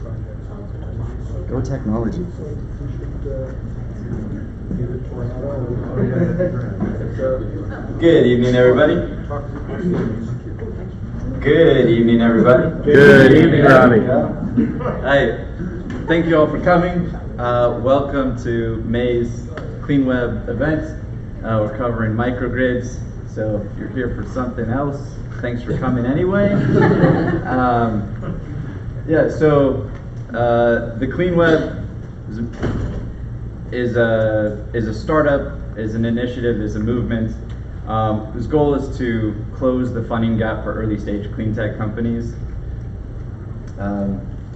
Go technology. Good evening, everybody. Good evening, everybody. Good evening, Robbie. Hi. Thank you all for coming. Welcome to May's Clean Web event. We're covering microgrids, so if you're here for something else, thanks for coming anyway. The Clean Web is a startup, is an initiative, is a movement whose goal is to close the funding gap for early stage clean tech companies.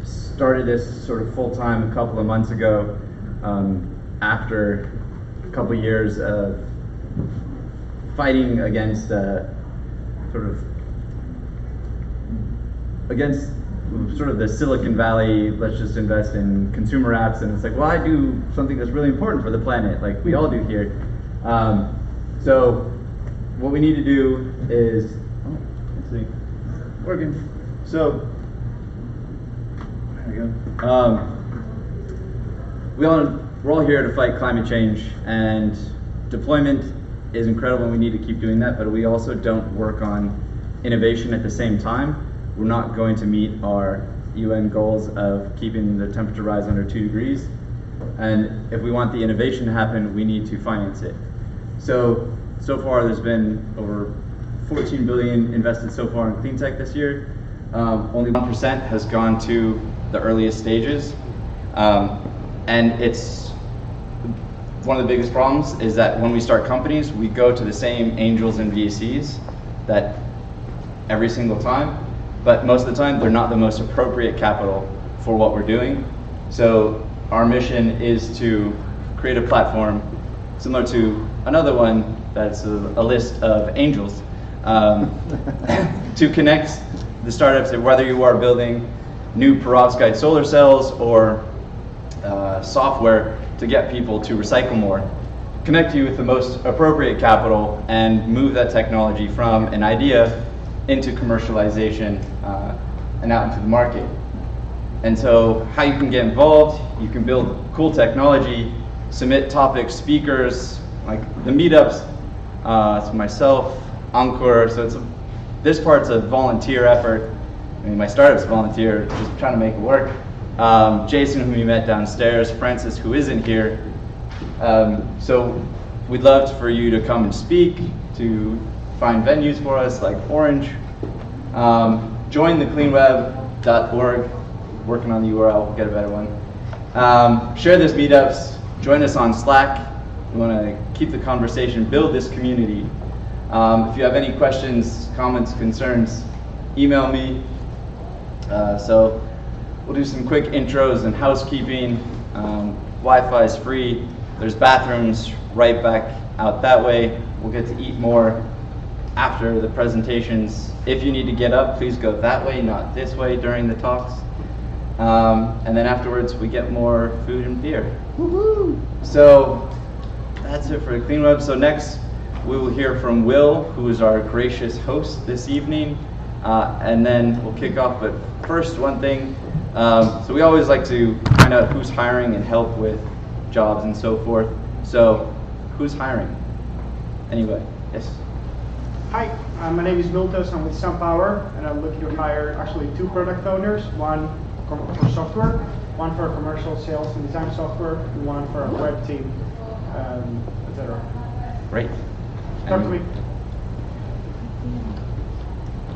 Started this sort of full time a couple of months ago after a couple of years of fighting against sort of the Silicon Valley, let's just invest in consumer apps, and it's like, well, I do something that's really important for the planet, like we all do here. So what we need to do is, let's see, working. So there we go. We're all here to fight climate change, and deployment is incredible, and we need to keep doing that, but we also don't work on innovation at the same time. We're not going to meet our UN goals of keeping the temperature rise under 2 degrees. And if we want the innovation to happen, we need to finance it. So far there's been over 14 billion invested so far in clean tech this year. Only 1% has gone to the earliest stages. And it's one of the biggest problems is that when we start companies, we go to the same angels and VCs that every single time. But most of the time, they're not the most appropriate capital for what we're doing. So our mission is to create a platform similar to another one that's a list of angels to connect the startups, whether you are building new perovskite solar cells or software to get people to recycle more, connect you with the most appropriate capital and move that technology from an idea into commercialization and out into the market. And so how you can get involved, you can build cool technology, submit topic speakers, like the meetups, it's myself, Ankur, so this part's a volunteer effort. I mean, my startup's volunteer, just trying to make it work. Jason, who we met downstairs, Francis, who isn't here. So we'd love for you to come and speak, to find venues for us like Orange. Join the cleanweb.org, working on the URL, we'll get a better one. Share this meetups, join us on Slack. We want to keep the conversation, build this community. If you have any questions, comments, concerns, email me. So we'll do some quick intros and housekeeping. Wi-Fi is free. There's bathrooms right back out that way. We'll get to eat more after the presentations. If you need to get up, please go that way, not this way during the talks. And then afterwards, we get more food and beer. Woohoo! So that's it for the Clean Web. So next, we will hear from Will, who is our gracious host this evening. And then we'll kick off. But first, one thing. So we always like to find out who's hiring and help with jobs and so forth. So who's hiring? Anyway, yes. Hi, my name is Miltos. I'm with SunPower, and I'm looking to hire actually 2 product owners, one for software, one for commercial sales and design software, and one for a web team, etc. Great. Talk to me.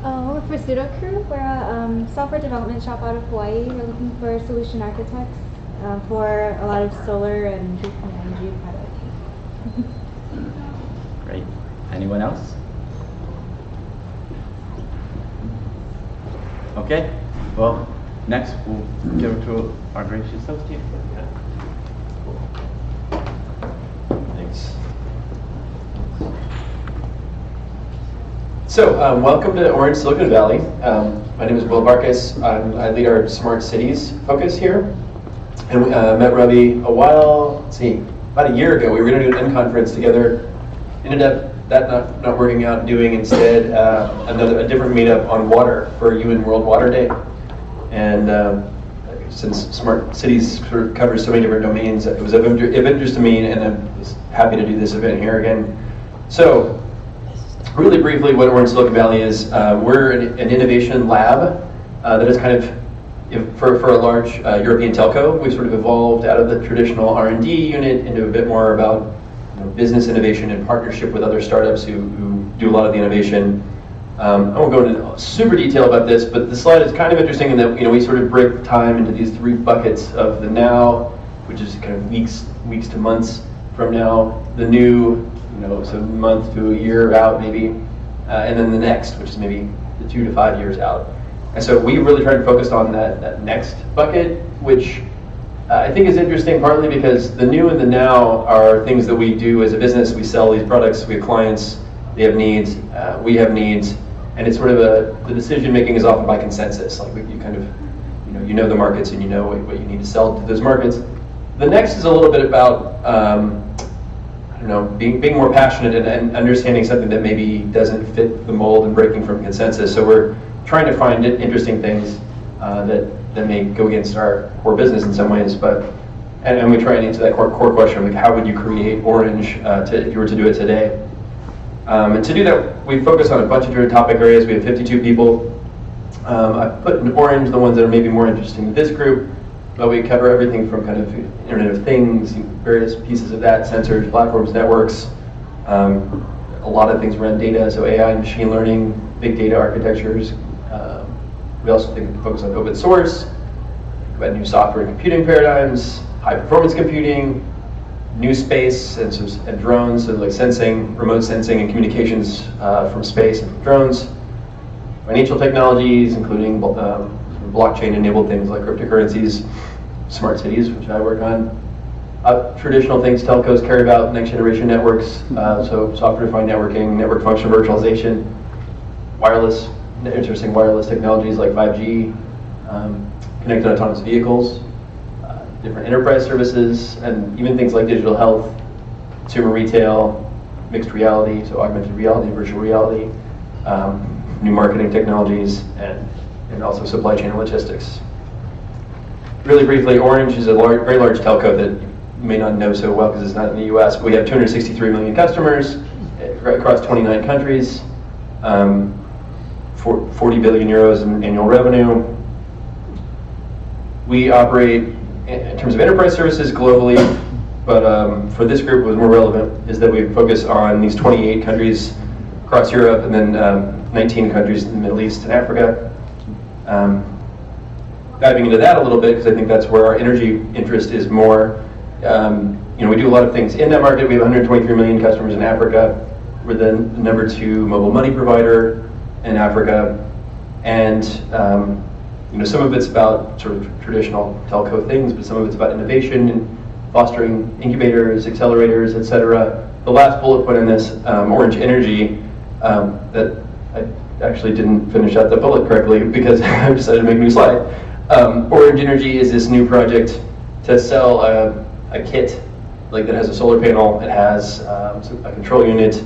We're for Pseudo Crew. We're a software development shop out of Hawaii. We're looking for solution architects for a lot of solar and energy products. Great. Anyone else? Okay. Well, next we'll give it to our gracious host here. Thanks. So, welcome to Orange, Silicon Valley. My name is Will Barkas. I lead our smart cities focus here. And we met Robbie about a year ago. We were going to do an conference together. Ended up that not working out, doing instead a different meetup on water for UN World Water Day. And since smart cities sort of covers so many different domains, it was of interest to me, and I was happy to do this event here again. So, really briefly, what Orange Silicon Valley is, we're an innovation lab that is kind of, for a large European telco. We've sort of evolved out of the traditional R&D unit into a bit more about business innovation in partnership with other startups who do a lot of the innovation. I won't go into super detail about this, but the slide is kind of interesting in that we sort of break time into these 3 buckets of the now, which is kind of weeks to months from now, the new, so month to a year out maybe, and then the next, which is maybe the 2 to 5 years out. And so we really tried to focus on that next bucket, which I think is interesting partly because the new and the now are things that we do as a business. We sell these products, we have clients, they have needs, we have needs, and it's sort of the decision making is often by consensus. Like you kind of, you know the markets and you know what you need to sell to those markets. The next is a little bit about, being more passionate and understanding something that maybe doesn't fit the mold and breaking from consensus. So we're trying to find interesting things that may go against our core business in some ways, and we try and answer that core question, like how would you create Orange if you were to do it today? And to do that, we focus on a bunch of different topic areas. We have 52 people. I've put in orange the ones that are maybe more interesting to this group, but we cover everything from kind of Internet of Things, various pieces of that, sensors, platforms, networks, a lot of things around data, so AI, machine learning, big data architectures. We also focus on open source, about new software and computing paradigms, high performance computing, new space and drones, so like sensing, remote sensing and communications from space and from drones. Financial technologies, including blockchain-enabled things like cryptocurrencies, smart cities, which I work on. Traditional things telcos care about, next-generation networks, so software-defined networking, network function virtualization, wireless, interesting wireless technologies like 5G, connected autonomous vehicles, different enterprise services, and even things like digital health, consumer retail, mixed reality, so augmented reality, virtual reality, new marketing technologies, and also supply chain and logistics. Really briefly, Orange is a very large telco that you may not know so well because it's not in the US, but we have 263 million customers across 29 countries, 40 billion euros in annual revenue. We operate in terms of enterprise services globally, but for this group, what was more relevant is that we focus on these 28 countries across Europe and then 19 countries in the Middle East and Africa. Diving into that a little bit, because I think that's where our energy interest is more. We do a lot of things in that market. We have 123 million customers in Africa. We're the #2 mobile money provider in Africa, and some of it's about sort of traditional telco things, but some of it's about innovation and fostering incubators, accelerators, etc. The last bullet point in this, Orange Energy, that I actually didn't finish out the bullet correctly because I decided to make a new slide. Orange Energy is this new project to sell a kit like that has a solar panel, it has a control unit,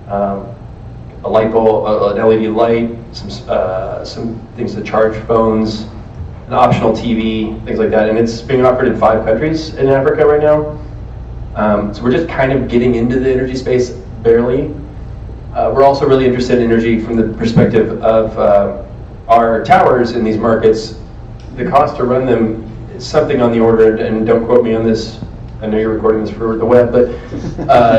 a light bulb, an LED light, some things to charge phones, an optional TV, things like that, and it's being offered in 5 countries in Africa right now. So we're just kind of getting into the energy space barely. We're also really interested in energy from the perspective of our towers in these markets. The cost to run them is something on the order, and don't quote me on this, I know you're recording this for the web, but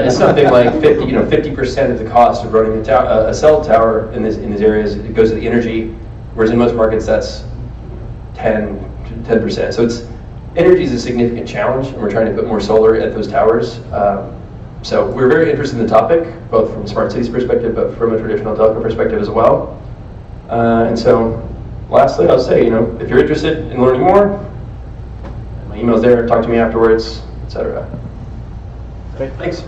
it's something like 50% of the cost of running a cell tower in these areas, it goes to the energy, whereas in most markets that's 10%. So energy is a significant challenge, and we're trying to put more solar at those towers. So we're very interested in the topic, both from a smart cities perspective, but from a traditional telco perspective as well. And so, lastly, I'll say, if you're interested in learning more, my email's there. Talk to me afterwards, etc. Great. Thanks.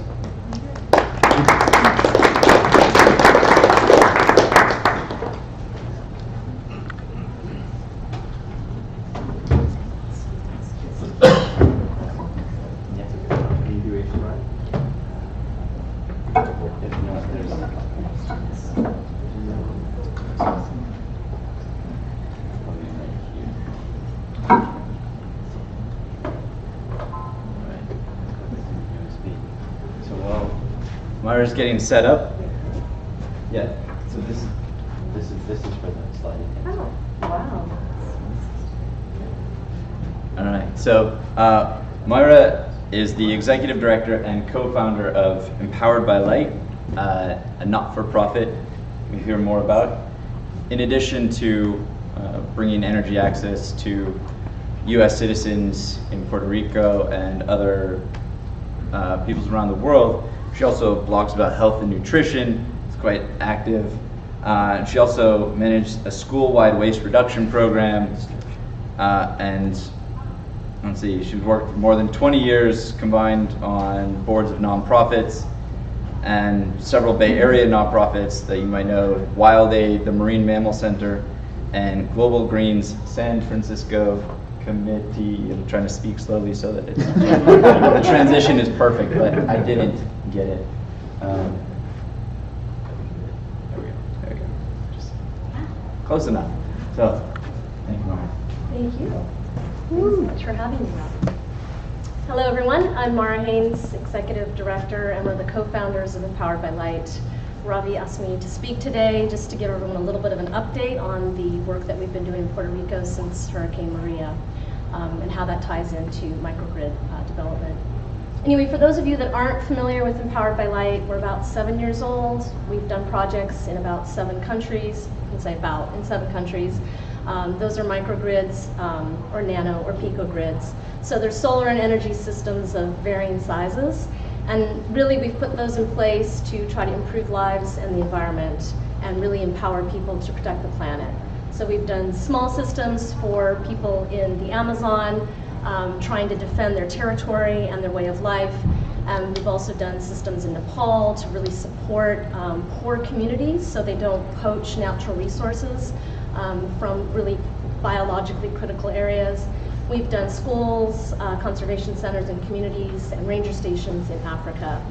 Moira's getting set up. Yeah. So this is for the slide. Oh, wow. All right. So Moira is the executive director and co-founder of Empowered by Light, a not-for-profit we hear more about. In addition to bringing energy access to U.S. citizens in Puerto Rico and other peoples around the world, she also blogs about health and nutrition. It's quite active. She also managed a school-wide waste reduction program, and let's see, she's worked for more than 20 years combined on boards of nonprofits and several Bay Area nonprofits that you might know: WildAid, the Marine Mammal Center, and Global Green's San Francisco Committee. I'm trying to speak slowly so that it's the transition is perfect, but I didn't get it. There we go. Just close enough. So, thank you, Moira. Thank you. Thanks so much for having me, Rob. Hello, everyone. I'm Moira Haynes, Executive Director, and we're the co-founders of Empowered by Light. Ravi asked me to speak today just to give everyone a little bit of an update on the work that we've been doing in Puerto Rico since Hurricane Maria, and how that ties into microgrid development. Anyway, for those of you that aren't familiar with Empowered by Light, we're about 7 years old. We've done projects in about 7 countries. I can say about in 7 countries. Those are microgrids, or nano or picogrids. So they're solar and energy systems of varying sizes. And really we've put those in place to try to improve lives and the environment and really empower people to protect the planet. So we've done small systems for people in the Amazon, trying to defend their territory and their way of life. And we've also done systems in Nepal to really support poor communities so they don't poach natural resources from really biologically critical areas. We've done schools, conservation centers and communities, and ranger stations in Africa.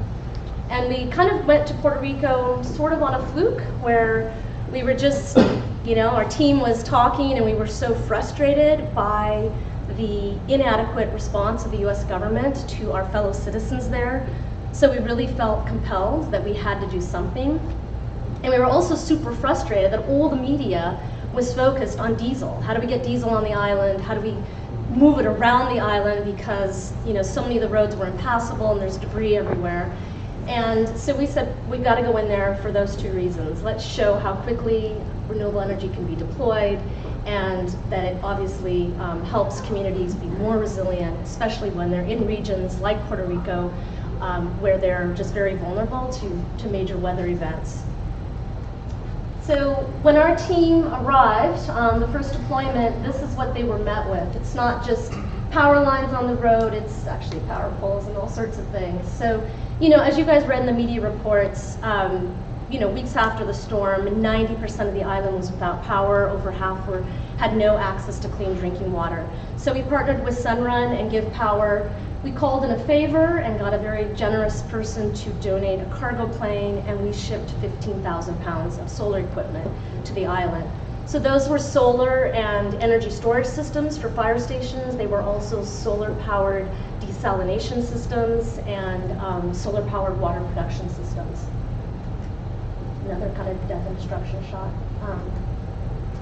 And we kind of went to Puerto Rico sort of on a fluke, where we were just, our team was talking and we were so frustrated by the inadequate response of the US government to our fellow citizens there. So we really felt compelled that we had to do something. And we were also super frustrated that all the media was focused on diesel. How do we get diesel on the island? How do we move it around the island, because so many of the roads were impassable and there's debris everywhere. And so we said, we've got to go in there for those 2 reasons. Let's show how quickly renewable energy can be deployed, and that it obviously helps communities be more resilient, especially when they're in regions like Puerto Rico, where they're just very vulnerable to major weather events. So when our team arrived on the first deployment, this is what they were met with. It's not just power lines on the road, it's actually power poles and all sorts of things. So, as you guys read in the media reports, weeks after the storm, 90% of the island was without power, over half had no access to clean drinking water. So we partnered with Sunrun and Give Power. We called in a favor and got a very generous person to donate a cargo plane, and we shipped 15,000 pounds of solar equipment to the island. So those were solar and energy storage systems for fire stations. They were also solar-powered desalination systems and solar-powered water production systems. Another kind of death and destruction shot.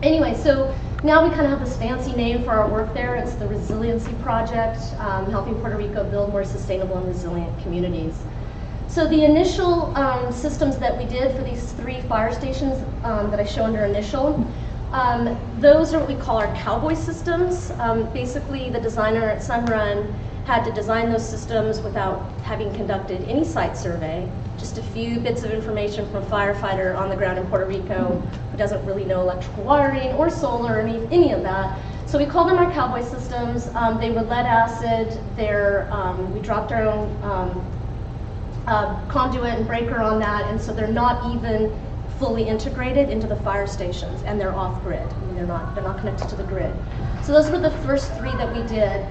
Anyway, so now we kind of have this fancy name for our work there. It's the Resiliency Project, helping Puerto Rico build more sustainable and resilient communities. So the initial systems that we did for these 3 fire stations that I show under initial, those are what we call our cowboy systems. Basically, the designer at Sunrun had to design those systems without having conducted any site survey, just a few bits of information from a firefighter on the ground in Puerto Rico who doesn't really know electrical wiring or solar or any of that. So we call them our cowboy systems. They were lead acid. We dropped our own conduit and breaker on that, and so they're not even fully integrated into the fire stations, and they're off-grid. I mean, they're not connected to the grid. So those were the first 3 that we did.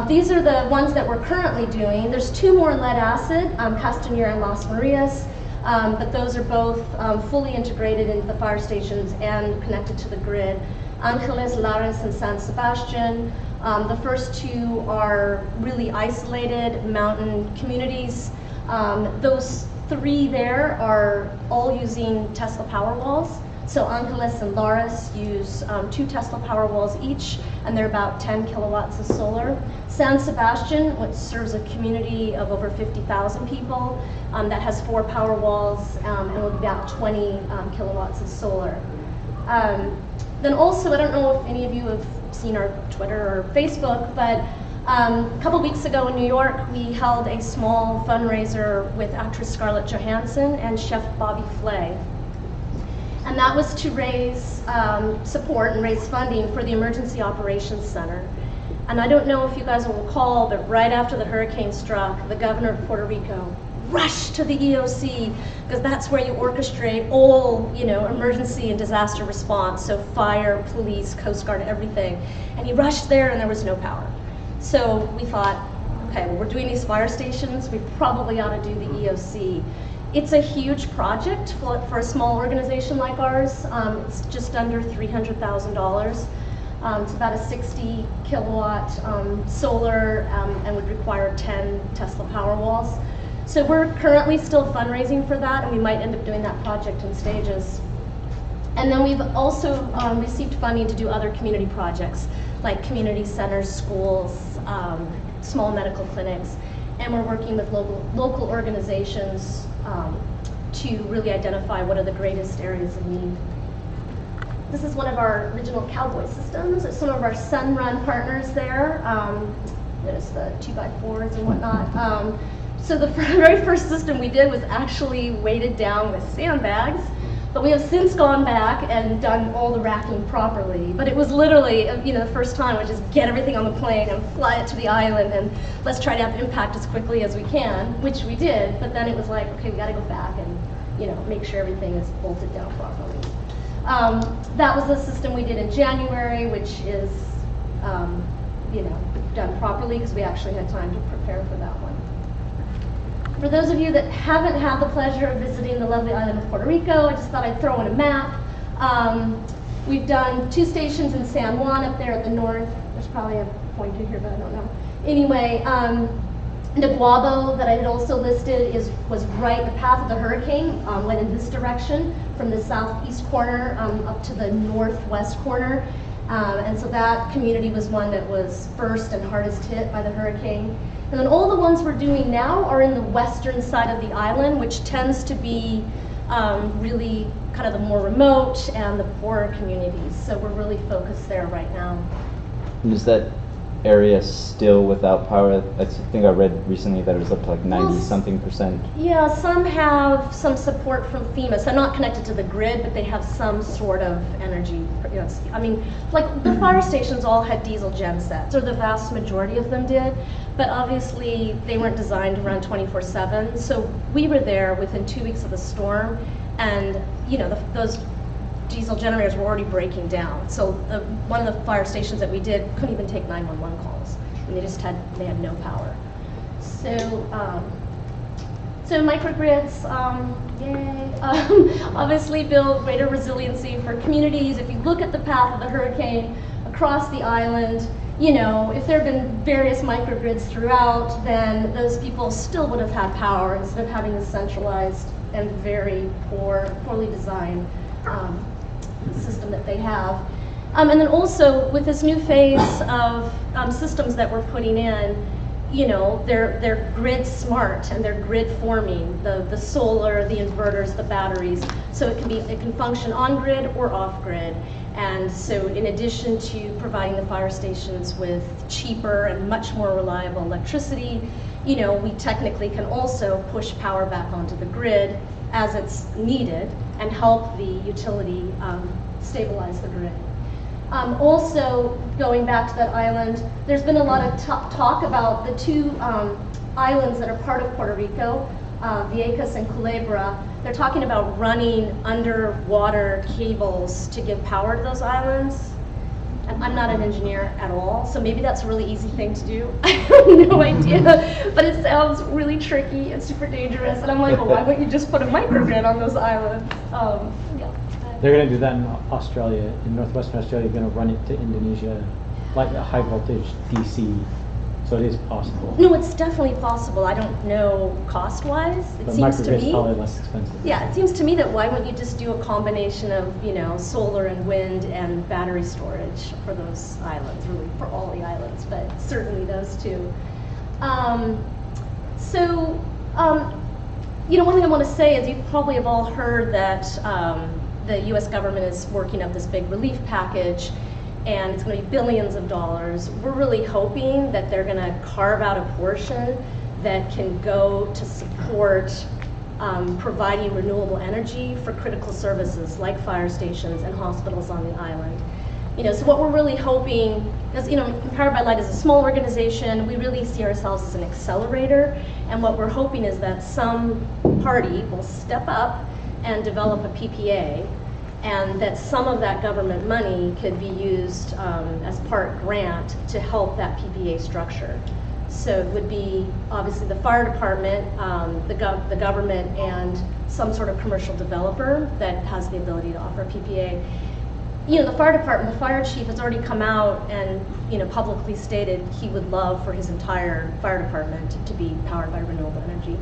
These are the ones that we're currently doing. There's 2 more lead acid, Castañer and Las Marias, but those are both fully integrated into the fire stations and connected to the grid. Angeles, Lares, and San Sebastian. The first 2 are really isolated mountain communities. Those three there are all using Tesla Powerwalls. So Angeles and Laris use 2 Tesla Powerwalls each, and they're about 10 kilowatts of solar. San Sebastian, which serves a community of over 50,000 people, that has 4 Powerwalls and with about 20 kilowatts of solar. Then also, I don't know if any of you have seen our Twitter or Facebook, but a couple weeks ago in New York, we held a small fundraiser with actress Scarlett Johansson and chef Bobby Flay. And that was to raise support and raise funding for the Emergency Operations Center. And I don't know if you guys will recall, but right after the hurricane struck, the governor of Puerto Rico rushed to the EOC, because that's where you orchestrate all, emergency and disaster response, so fire, police, Coast Guard, everything. And he rushed there and there was no power. So we thought, okay, well, we're doing these fire stations, we probably ought to do the EOC. It's a huge project for a small organization like ours. It's just under $300,000. It's about a 60 kilowatt solar and would require 10 Tesla Powerwalls. So we're currently still fundraising for that, and we might end up doing that project in stages. And then we've also received funding to do other community projects, like community centers, schools, small medical clinics, and we're working with local organizations to really identify what are the greatest areas of need. This is one of our original cowboy systems. It's some of our Sunrun partners there. There's the 2x4s and whatnot. So the very first system we did was actually weighted down with sandbags, but we have since gone back and done all the racking properly. But it was literally, the first time we just get everything on the plane and fly it to the island, and let's try to have impact as quickly as we can, which we did. But then it was like, okay, we got to go back and make sure everything is bolted down properly. That was the system we did in January, which is done properly because we actually had time to prepare for that one. For those of you that haven't had the pleasure of visiting the lovely island of Puerto Rico, I just thought I'd throw in a map. We've done 2 stations in San Juan up there at the north. There's probably a pointer here, but I don't know. Anyway, Naguabo that I had also listed was right, the path of the hurricane went in this direction from the southeast corner up to the northwest corner. And so that community was one that was first and hardest hit by the hurricane. And then all the ones we're doing now are in the western side of the island, which tends to be really kind of the more remote and the poorer communities. So we're really focused there right now. And is that area still without power? I think I read recently that it was up to like 90-something%. Yeah, some have some support from FEMA. So not connected to the grid, but they have some sort of energy. Like the fire stations all had diesel gen sets, or the vast majority of them did. But obviously they weren't designed to run 24/7. So we were there within 2 weeks of the storm, and those diesel generators were already breaking down. So one of the fire stations that we did couldn't even take 911 calls, and they had no power. So microgrids, yay! Obviously build greater resiliency for communities. If you look at the path of the hurricane across the island, if there had been various microgrids throughout, then those people still would have had power instead of having the centralized and very poorly designed system that they have. And then also with this new phase of systems that we're putting in, they're grid smart and they're grid forming, the solar, the inverters, the batteries. So it can function on grid or off grid. And so in addition to providing the fire stations with cheaper and much more reliable electricity, we technically can also push power back onto the grid as it's needed and help the utility stabilize the grid. Also, going back to that island, there's been a lot of talk about the 2 islands that are part of Puerto Rico, Vieques and Culebra. They're talking about running underwater cables to give power to those islands. And I'm not an engineer at all, so maybe that's a really easy thing to do. I have no idea, but it sounds really tricky and super dangerous. And I'm like, well, why wouldn't you just put a microgrid on those islands? Yeah. They're going to do that in Australia, in northwestern Australia. They're going to run it to Indonesia, like a high voltage DC So it is possible. No, it's definitely possible. I don't know cost-wise. It But seems to microgrid's me. probably less expensive. Yeah, it seems to me that why wouldn't you just do a combination of, solar and wind and battery storage for those islands, really for all the islands, but certainly those two. One thing I want to say is you probably have all heard that the U.S. government is working up this big relief package, and it's going to be billions of dollars. We're really hoping that they're going to carve out a portion that can go to support providing renewable energy for critical services like fire stations and hospitals on the island. So what we're really hoping, because Empowered by Light is a small organization, we really see ourselves as an accelerator, and what we're hoping is that some party will step up and develop a PPA, and that some of that government money could be used as part grant to help that PPA structure. So it would be obviously the fire department, the government, and some sort of commercial developer that has the ability to offer a PPA. The fire department, the fire chief has already come out and publicly stated he would love for his entire fire department to be powered by renewable energy.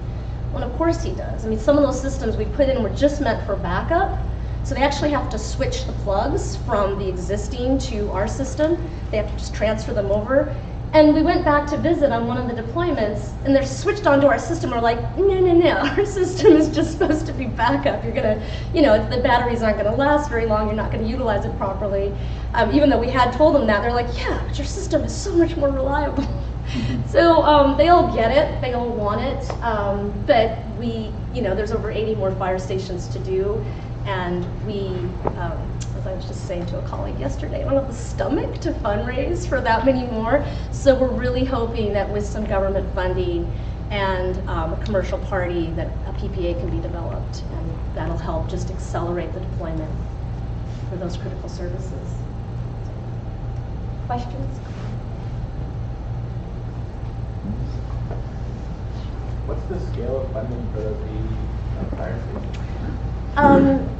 Well, of course he does. I mean, some of those systems we put in were just meant for backup, so they actually have to switch the plugs from the existing to our system. They have to just transfer them over. And we went back to visit on one of the deployments, and they're switched onto our system. We're like, no, our system is just supposed to be backup. You're gonna, the batteries aren't gonna last very long. You're not gonna utilize it properly. Even though we had told them that, they're like, yeah, but your system is so much more reliable. So they all get it, they all want it, but there's over 80 more fire stations to do, and we, as I was just saying to a colleague yesterday, I don't have the stomach to fundraise for that many more, so we're really hoping that with some government funding and a commercial party that a PPA can be developed, and that'll help just accelerate the deployment for those critical services. Questions? What's the scale of funding for the fire station?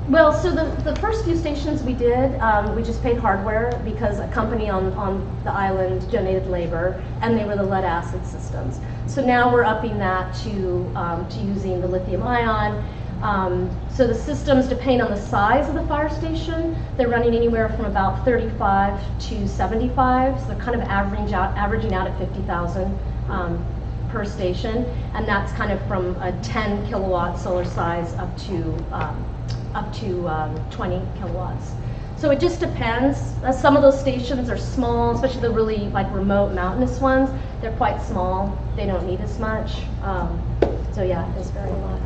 Well, so the first few stations we did, we just paid hardware because a company on the island donated labor, and they were the lead acid systems. So now we're upping that to using the lithium ion. So the systems, depending on the size of the fire station, they're running anywhere from about 35 to 75. So they're kind of averaging out at 50,000 per station, and that's kind of from a 10 kilowatt solar size up to 20 kilowatts. So it just depends. Some of those stations are small, especially the really remote mountainous ones. They're quite small. They don't need as much. So yeah, it's very a lot.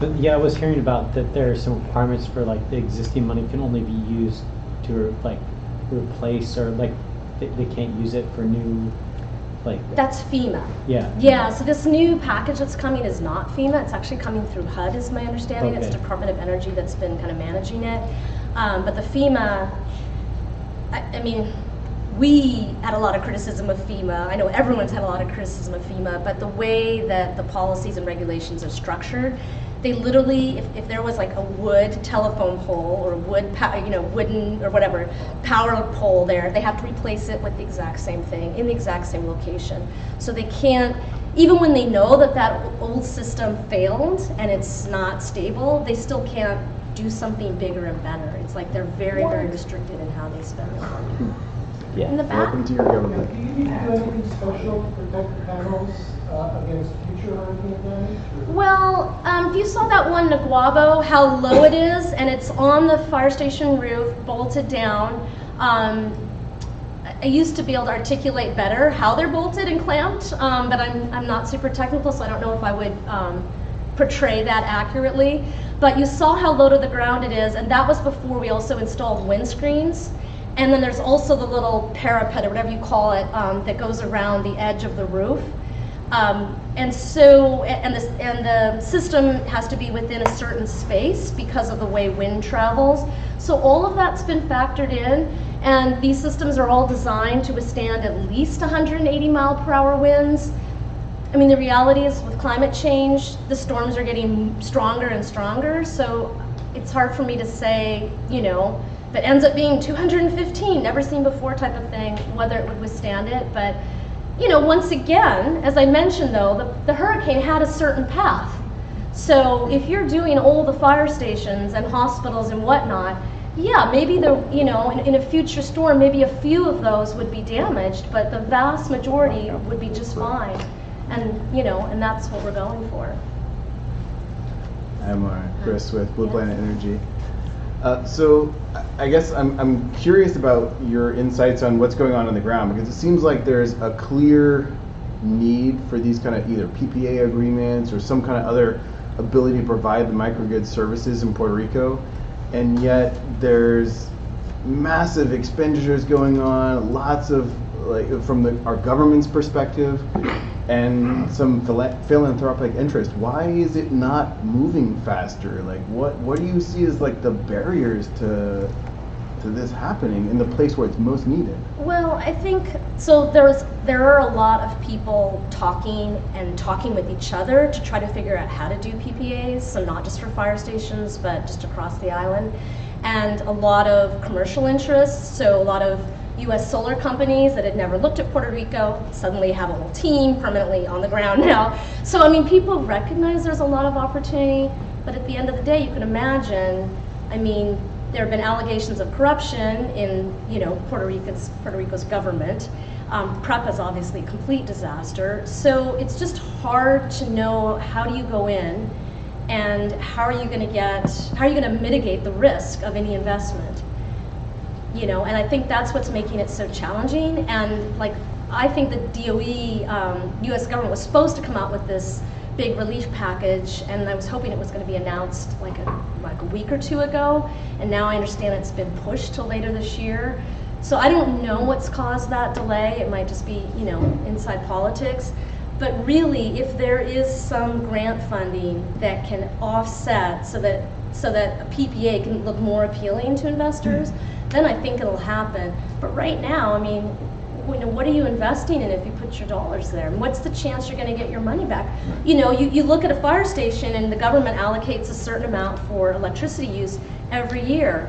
But yeah, I was hearing about that there are some requirements for the existing money can only be used to replace, or they can't use it for new. That's FEMA. Yeah. Yeah, so this new package that's coming is not FEMA. It's actually coming through HUD, is my understanding. Okay. It's Department of Energy that's been kind of managing it. But the FEMA, I mean, we had a lot of criticism of FEMA. I know everyone's had a lot of criticism of FEMA, but the way that the policies and regulations are structured, they literally, if there was a wood telephone pole or wood, wooden or whatever power pole there, they have to replace it with the exact same thing in the exact same location. So they can't, even when they know that old system failed and it's not stable, they still can't do something bigger and better. It's they're very, very restricted in how they spend their money. Yeah. In the back? Welcome to your government. Do you need to do anything special to protect the panels against future hurricane damage? Well, if you saw that one Naguabo, how low it is, and it's on the fire station roof, bolted down. I used to be able to articulate better how they're bolted and clamped, but I'm not super technical, so I don't know if I would portray that accurately. But you saw how low to the ground it is, and that was before we also installed windscreens. And then there's also the little parapet, or whatever you call it, that goes around the edge of the roof. And the system has to be within a certain space because of the way wind travels. So all of that's been factored in, and these systems are all designed to withstand at least 180 mile per hour winds. I mean, the reality is with climate change, the storms are getting stronger and stronger, so it's hard for me to say, if it ends up being 215, never seen before type of thing, whether it would withstand it. But once again, as I mentioned though, the hurricane had a certain path. So if you're doing all the fire stations and hospitals and whatnot, yeah, maybe in a future storm, maybe a few of those would be damaged, but the vast majority would be just fine. And and that's what we're going for. I'm Chris with Blue Planet Energy. So I guess I'm curious about your insights on what's going on the ground, because it seems like there's a clear need for these kind of either PPA agreements or some kind of other ability to provide the microgrid services in Puerto Rico, and yet there's massive expenditures going on, lots of, like, from our government's perspective, and some philanthropic interest. Why is it not moving faster? Like, what do you see as like the barriers to this happening in the place where it's most needed? Well, I think so. There are a lot of people talking with each other to try to figure out how to do PPAs. So not just for fire stations, but just across the island, and a lot of commercial interests. So a lot of U.S. solar companies that had never looked at Puerto Rico suddenly have a whole team permanently on the ground now. So I mean, people recognize there's a lot of opportunity, but at the end of the day, you can imagine, I mean, there have been allegations of corruption in Puerto Rico's government. PREP is obviously a complete disaster. So it's just hard to know, how do you go in and how are you going to mitigate the risk of any investment? And I think that's what's making it so challenging. And like, I think the DOE, U.S. government was supposed to come out with this big relief package, and I was hoping it was going to be announced like a week or two ago, and now I understand it's been pushed till later this year. So I don't know what's caused that delay. It might just be, inside politics. But really, if there is some grant funding that can offset so that a PPA can look more appealing to investors, then I think it'll happen. But right now, I mean, what are you investing in if you put your dollars there? And what's the chance you're going to get your money back? You look at a fire station and the government allocates a certain amount for electricity use every year.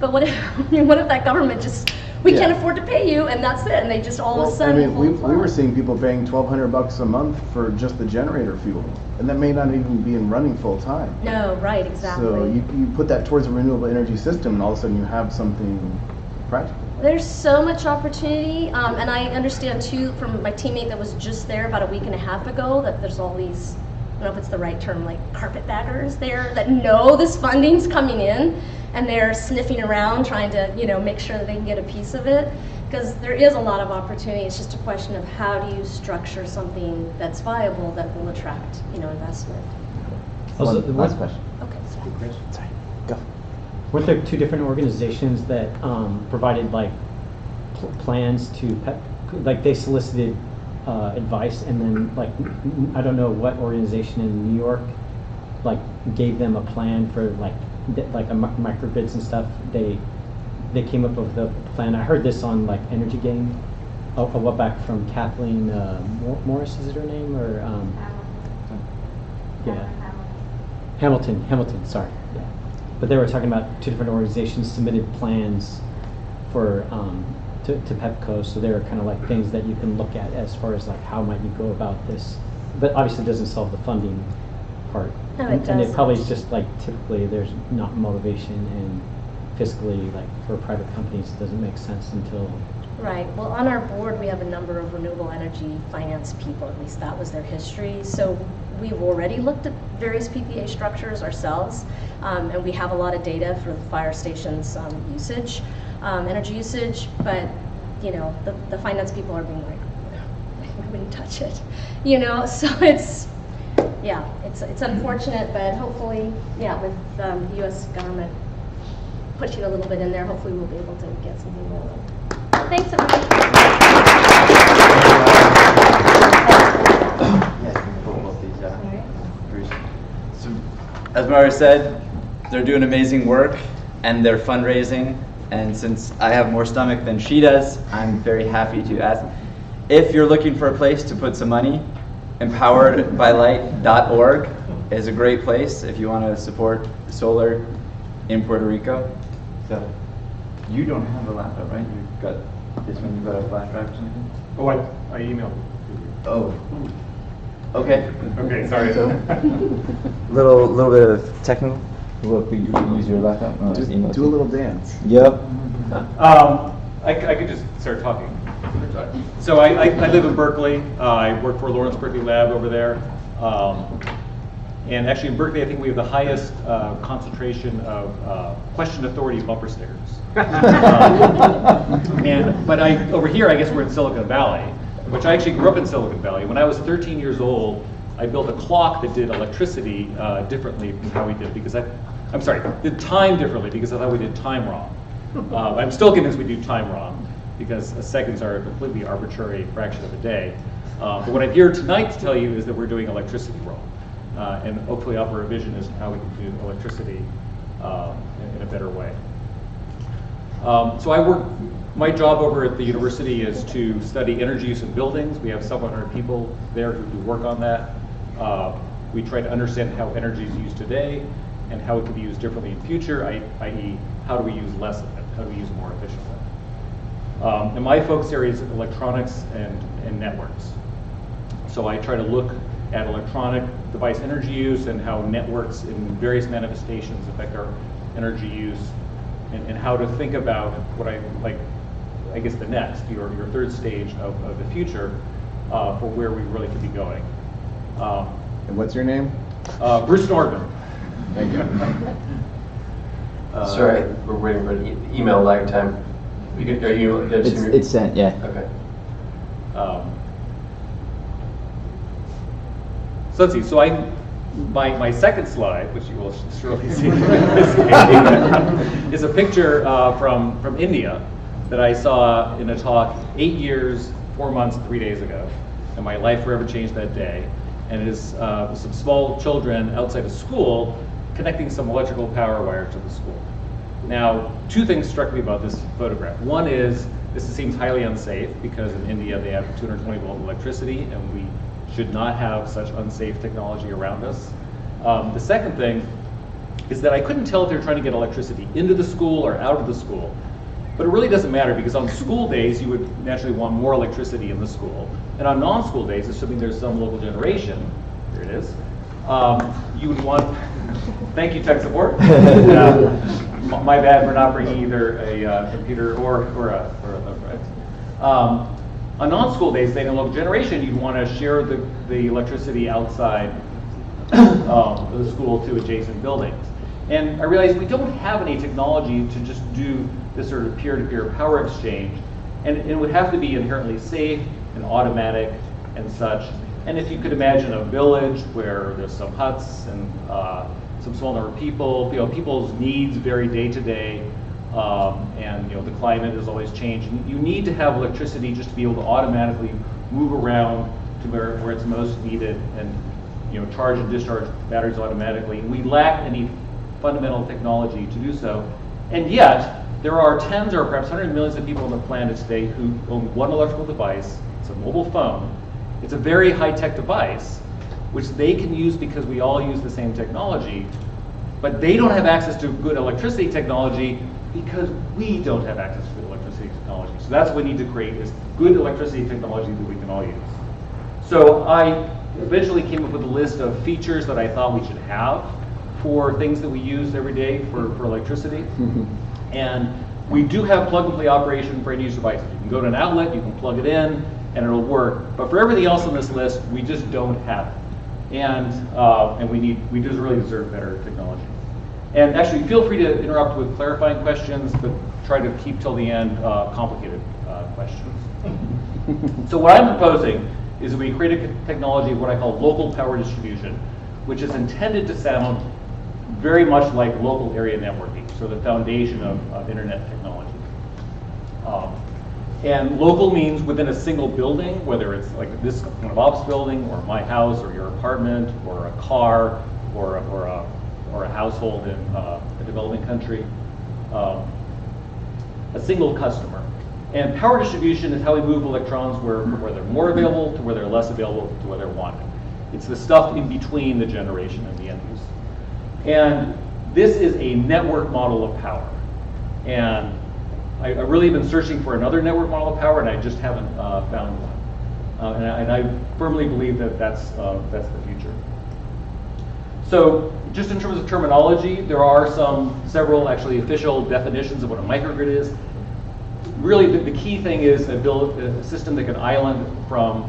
But what if that government just, we can't afford to pay you, and that's it, and they just all of a sudden. I mean, we were seeing people paying $1,200 a month for just the generator fuel, and that may not even be in running full time. No, right, exactly. So you put that towards a renewable energy system, and all of a sudden you have something practical. There's so much opportunity, and I understand too from my teammate that was just there about a week and a half ago that there's all these, I don't know if it's the right term, like carpetbaggers there that know this funding's coming in, and they're sniffing around trying to make sure that they can get a piece of it, because there is a lot of opportunity. It's just a question of how do you structure something that's viable that will attract investment. Last question. Okay, sorry. Go. Weren't there two different organizations that provided like plans to like they solicited advice, and then like I don't know what organization in New York like gave them a plan for like a microgrids and stuff. They came up with the plan. I heard this on like Energy Game a while back from Kathleen Morris, is it her name, or Hamilton, sorry. Yeah. But they were talking about two different organizations submitted plans for to PEPCO, so they were kind of like things that you can look at as far as like how might you go about this. But obviously it doesn't solve the funding part. No, it and it doesn't. probably is just like typically there's not motivation, and fiscally, like for private companies, it doesn't make sense until. Right. Well, on our board, we have a number of renewable energy finance people. At least that was their history. So we've already looked at various PPA structures ourselves, and we have a lot of data for the fire stations' usage, energy usage. But the finance people are being like, I wouldn't touch it. So it's. Yeah, it's unfortunate, but hopefully, with the U.S. government pushing a little bit in there, hopefully we'll be able to get something rolling. Thanks, everybody. So, as Moira said, they're doing amazing work, and they're fundraising. And since I have more stomach than she does, I'm very happy to ask if you're looking for a place to put some money. Empoweredbylight.org is a great place if you want to support solar in Puerto Rico. So you don't have a laptop, right? You've got This one you got a flash drive or something? Oh, I emailed. Oh. Okay. Okay, sorry. Little bit of technical. Look, you use your laptop. No, Just email do a too. little dance. Yep. I could just start talking. So I live in Berkeley. I work for Lawrence Berkeley Lab over there. And actually in Berkeley, I think we have the highest concentration of question authority bumper stickers. But over here, I guess we're in Silicon Valley, which I actually grew up in Silicon Valley. When I was 13 years old, I built a clock that did electricity differently from how we did, because did time differently because I thought we did time wrong. I'm still convinced we do time wrong, because seconds are a completely arbitrary fraction of a day. But what I'm here tonight to tell you is that we're doing electricity wrong. And hopefully offer a vision as to how we can do electricity in a better way. My job over at the university is to study energy use in buildings. We have 700 people there who do work on that. We try to understand how energy is used today and how it can be used differently in future, i.e. how do we use less of it, how do we use it more efficiently. And my focus area is electronics and networks. So I try to look at electronic device energy use and how networks in various manifestations affect our energy use, and how to think about what I guess the next, your third stage of the future for where we really could be going. And what's your name? Bruce Nordman. Thank you. Sorry, we're waiting for an email lag time. It's sent, yeah. Okay. So let's see. So my second slide, which you will surely see, is a picture from India that I saw in a talk 8 years, 4 months, 3 days ago, and my life forever changed that day. And it is some small children outside of school connecting some electrical power wire to the school. Now, two things struck me about this photograph. One is this seems highly unsafe because in India they have 220 volt electricity, and we should not have such unsafe technology around us. The second thing is that I couldn't tell if they were trying to get electricity into the school or out of the school. But it really doesn't matter, because on school days you would naturally want more electricity in the school. And on non-school days, assuming there's some local generation, here it is, you would want, thank you tech support. My bad for not bringing either a computer or a friend. On non-school days, say in a local generation, you'd want to share the electricity outside the school to adjacent buildings. And I realized we don't have any technology to just do this sort of peer-to-peer power exchange, and it would have to be inherently safe and automatic and such. And if you could imagine a village where there's some huts and some small number of people, people's needs vary day to day, and the climate is always changing. You need to have electricity just to be able to automatically move around to where it's most needed, and charge and discharge batteries automatically. We lack any fundamental technology to do so, and yet there are tens or perhaps hundreds of millions of people on the planet today who own one electrical device. It's a mobile phone. It's a very high-tech device, which they can use because we all use the same technology, but they don't have access to good electricity technology because we don't have access to good electricity technology. So that's what we need to create, is good electricity technology that we can all use. So I eventually came up with a list of features that I thought we should have for things that we use every day for electricity. And we do have plug-and-play operation for end-user devices. You can go to an outlet, you can plug it in, and it'll work. But for everything else on this list, we just don't have it. And we just really deserve better technology. And actually, feel free to interrupt with clarifying questions, but try to keep till the end complicated questions. So what I'm proposing is we create a technology of what I call local power distribution, which is intended to sound very much like local area networking, so the foundation of internet technology. And local means within a single building, whether it's like this kind of office building, or my house, or your apartment, or a car, or a household in a developing country. A single customer. And power distribution is how we move electrons from where they're more available to where they're less available to where they're wanted. It's the stuff in between the generation and the end use. And this is a network model of power. And I really have been searching for another network model of power, and I just haven't found one. And I firmly believe that that's the future. So just in terms of terminology, there are several actually official definitions of what a microgrid is. Really, the key thing is a system that can island from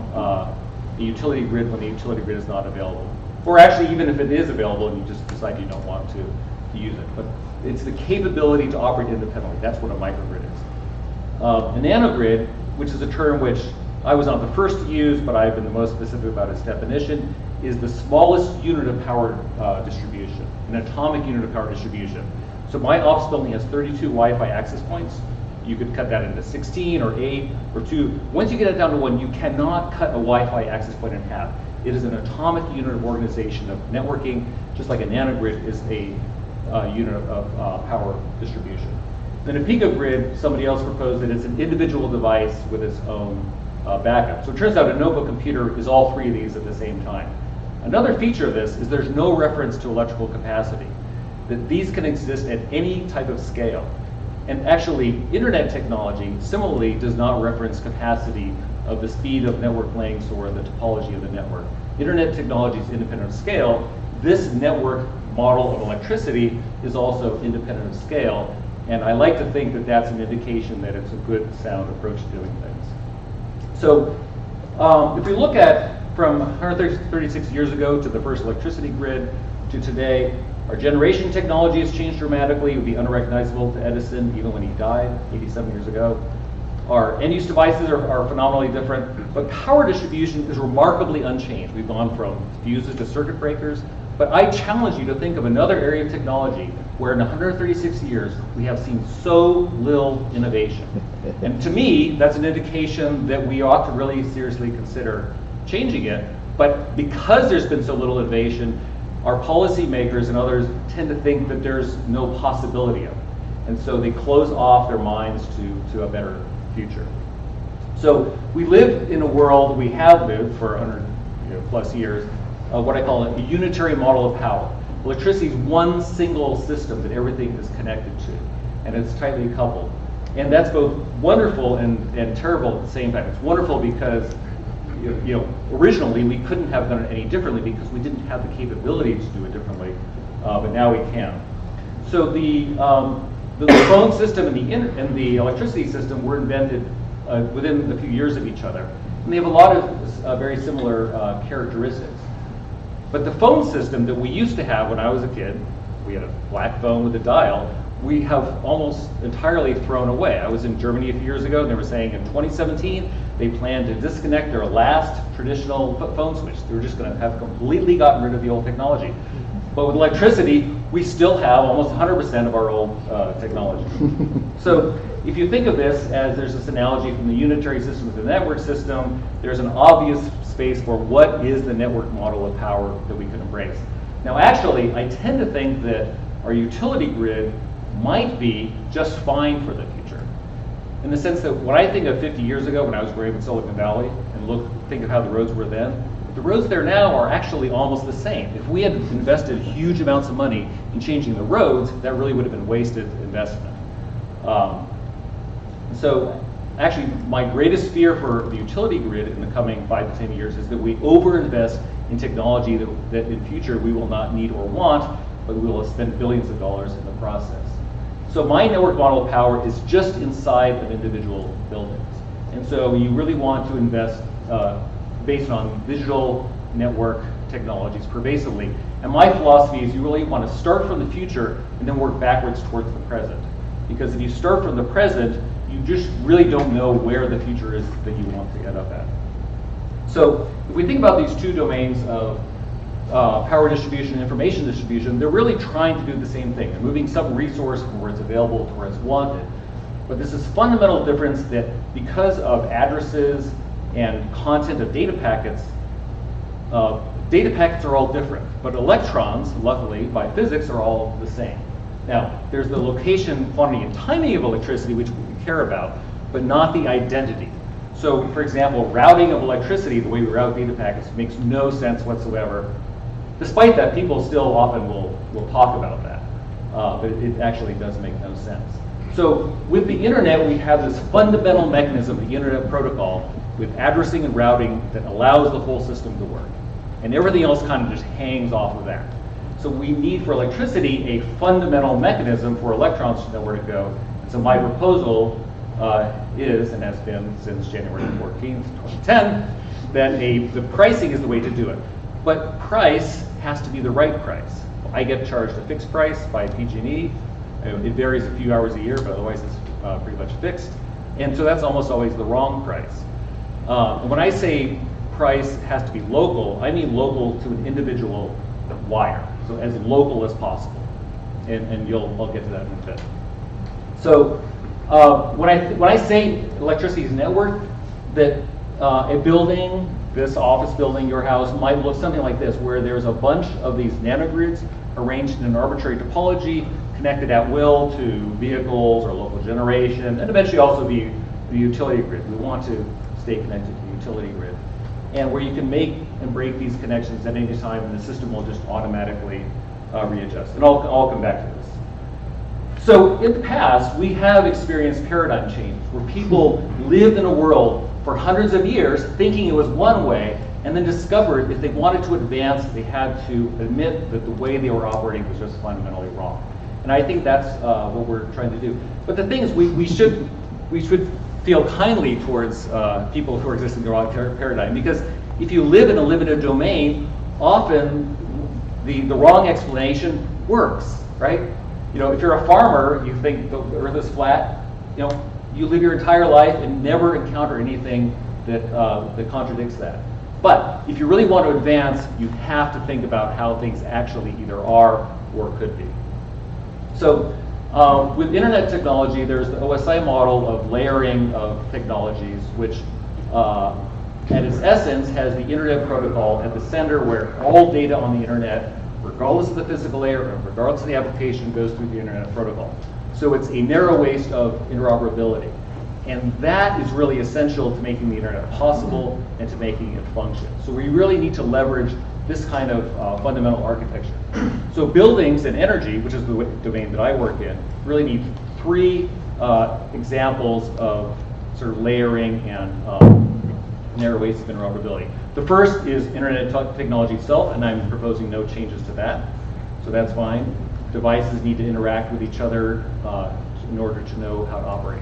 the utility grid when the utility grid is not available. Or actually, even if it is available and you just decide you don't want to use it. But it's the capability to operate independently. That's what a microgrid is. A nanogrid, which is a term which I was not the first to use, but I've been the most specific about its definition, is the smallest unit of power distribution, an atomic unit of power distribution. So my office building has 32 Wi-Fi access points. You could cut that into 16 or 8 or 2. Once you get it down to 1, you cannot cut a Wi-Fi access point in half. It is an atomic unit of organization of networking, just like a nanogrid is a unit of power distribution. Then a picogrid, somebody else proposed that it's an individual device with its own backup. So it turns out a notebook computer is all three of these at the same time. Another feature of this is there's no reference to electrical capacity, that these can exist at any type of scale. And actually, internet technology similarly does not reference capacity of the speed of network links or the topology of the network. Internet technology is independent of scale. This network model of electricity is also independent of scale. And I like to think that that's an indication that it's a good, sound approach to doing things. So if we look at from 136 years ago to the first electricity grid to today, our generation technology has changed dramatically. It would be unrecognizable to Edison even when he died 87 years ago. Our end-use devices are phenomenally different, but power distribution is remarkably unchanged. We've gone from fuses to circuit breakers, but I challenge you to think of another area of technology where in 136 years we have seen so little innovation. And to me, that's an indication that we ought to really seriously consider changing it. But because there's been so little innovation, our policymakers and others tend to think that there's no possibility of it. And so they close off their minds to a better future. So we live in a world, we have lived for 100 plus years, what I call a unitary model of power. Electricity is one single system that everything is connected to, and it's tightly coupled. And that's both wonderful and terrible at the same time. It's wonderful because originally we couldn't have done it any differently because we didn't have the capability to do it differently, but now we can. So the phone system and the electricity system were invented within a few years of each other, and they have a lot of very similar characteristics. But the phone system that we used to have when I was a kid, we had a black phone with a dial, we have almost entirely thrown away. I was in Germany a few years ago, and they were saying in 2017, they plan to disconnect their last traditional phone switch. They were just going to have completely gotten rid of the old technology. But with electricity, we still have almost 100% of our old technology. So if you think of this as there's this analogy from the unitary system to the network system, there's an obvious space for what is the network model of power that we can embrace. Now actually, I tend to think that our utility grid might be just fine for the future. In the sense that when I think of 50 years ago when I was growing up in Silicon Valley and think of how the roads were then, the roads there now are actually almost the same. If we had invested huge amounts of money in changing the roads, that really would have been wasted investment. So actually, my greatest fear for the utility grid in the coming 5 to 10 years is that we overinvest in technology that in future we will not need or want, but we will spend billions of dollars in the process. So my network model of power is just inside of individual buildings. And so you really want to invest based on digital network technologies pervasively. And my philosophy is you really want to start from the future and then work backwards towards the present. Because if you start from the present, you just really don't know where the future is that you want to end up at. So if we think about these two domains of power distribution and information distribution, they're really trying to do the same thing. They're moving some resource from where it's available to where it's wanted. But there's this fundamental difference that because of addresses and content of data packets are all different. But electrons, luckily, by physics, are all the same. Now, there's the location, quantity, and timing of electricity, which we care about, but not the identity. So, for example, routing of electricity, the way we route data packets, makes no sense whatsoever. Despite that, people still often will talk about that, but it actually does make no sense. So with the internet, we have this fundamental mechanism, the internet protocol, with addressing and routing that allows the whole system to work. And everything else kind of just hangs off of that. So we need for electricity a fundamental mechanism for electrons to know where to go. And so my proposal is, and has been since January 14th, 2010, that the pricing is the way to do it. But price has to be the right price. I get charged a fixed price by PG&E. It varies a few hours a year, but otherwise it's pretty much fixed. And so that's almost always the wrong price. And when I say price has to be local, I mean local to an individual wire, so as local as possible. And I'll get to that in a bit. So when I say electricity is networked, that a building, this office building, your house, might look something like this, where there's a bunch of these nanogrids arranged in an arbitrary topology, connected at will to vehicles or local generation, and eventually also the utility grid. We want to stay connected to the utility grid. And where you can make and break these connections at any time, and the system will just automatically readjust. And I'll come back to this. So in the past, we have experienced paradigm changes where people lived in a world for hundreds of years thinking it was one way, and then discovered if they wanted to advance, they had to admit that the way they were operating was just fundamentally wrong. And I think that's what we're trying to do. But the thing is, we should feel kindly towards people who are existing in the wrong paradigm, because if you live in a limited domain, often the wrong explanation works, right? You know, if you're a farmer, you think the earth is flat, you know, you live your entire life and never encounter anything that contradicts that. But if you really want to advance, you have to think about how things actually either are or could be. So with internet technology, there's the OSI model of layering of technologies, which at its essence has the internet protocol at the center, where all data on the internet, regardless of the physical layer or regardless of the application, goes through the internet protocol. So it's a narrow waist of interoperability. And that is really essential to making the internet possible and to making it function. So we really need to leverage this kind of fundamental architecture. So buildings and energy, which is the domain that I work in, really need three examples of sort of layering and narrow ways of interoperability. The first is internet technology itself, and I'm proposing no changes to that. So that's fine. Devices need to interact with each other in order to know how to operate.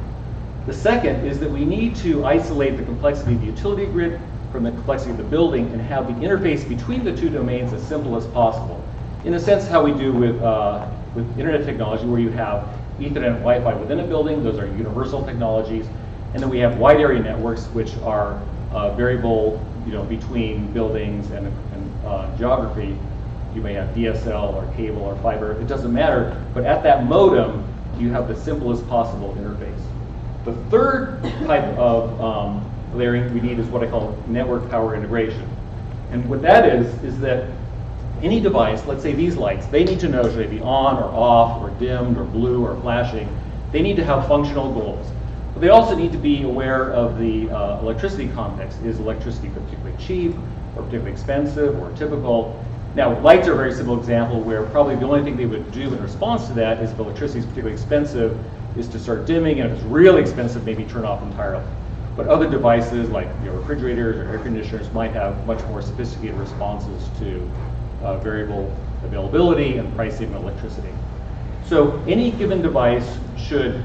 The second is that we need to isolate the complexity of the utility grid from the complexity of the building and have the interface between the two domains as simple as possible. In a sense, how we do with internet technology, where you have Ethernet and Wi-Fi within a building. Those are universal technologies. And then we have wide area networks, which are variable, between buildings and geography. You may have DSL or cable or fiber. It doesn't matter. But at that modem, you have the simplest possible interface. The third type of layering we need is what I call network power integration. And what that is that any device, let's say these lights, they need to know should they be on or off or dimmed or blue or flashing. They need to have functional goals. But they also need to be aware of the electricity context. Is electricity particularly cheap or particularly expensive or typical? Now, lights are a very simple example where probably the only thing they would do in response to that is if electricity is particularly expensive, is to start dimming, and if it's really expensive, maybe turn off entirely. But other devices like refrigerators or air conditioners might have much more sophisticated responses to variable availability and pricing of electricity. So any given device should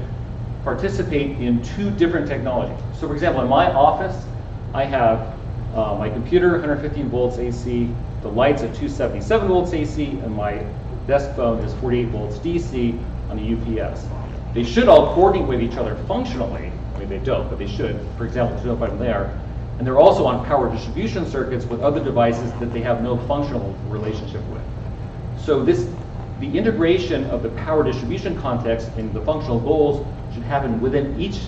participate in two different technologies. So for example, in my office, I have my computer 115 volts AC, the lights at 277 volts AC, and my desk phone is 48 volts DC on a UPS. They should all coordinate with each other functionally. I mean, they don't, but they should. For example, to know if I'm there. And they're also on power distribution circuits with other devices that they have no functional relationship with. So the integration of the power distribution context and the functional goals should happen within each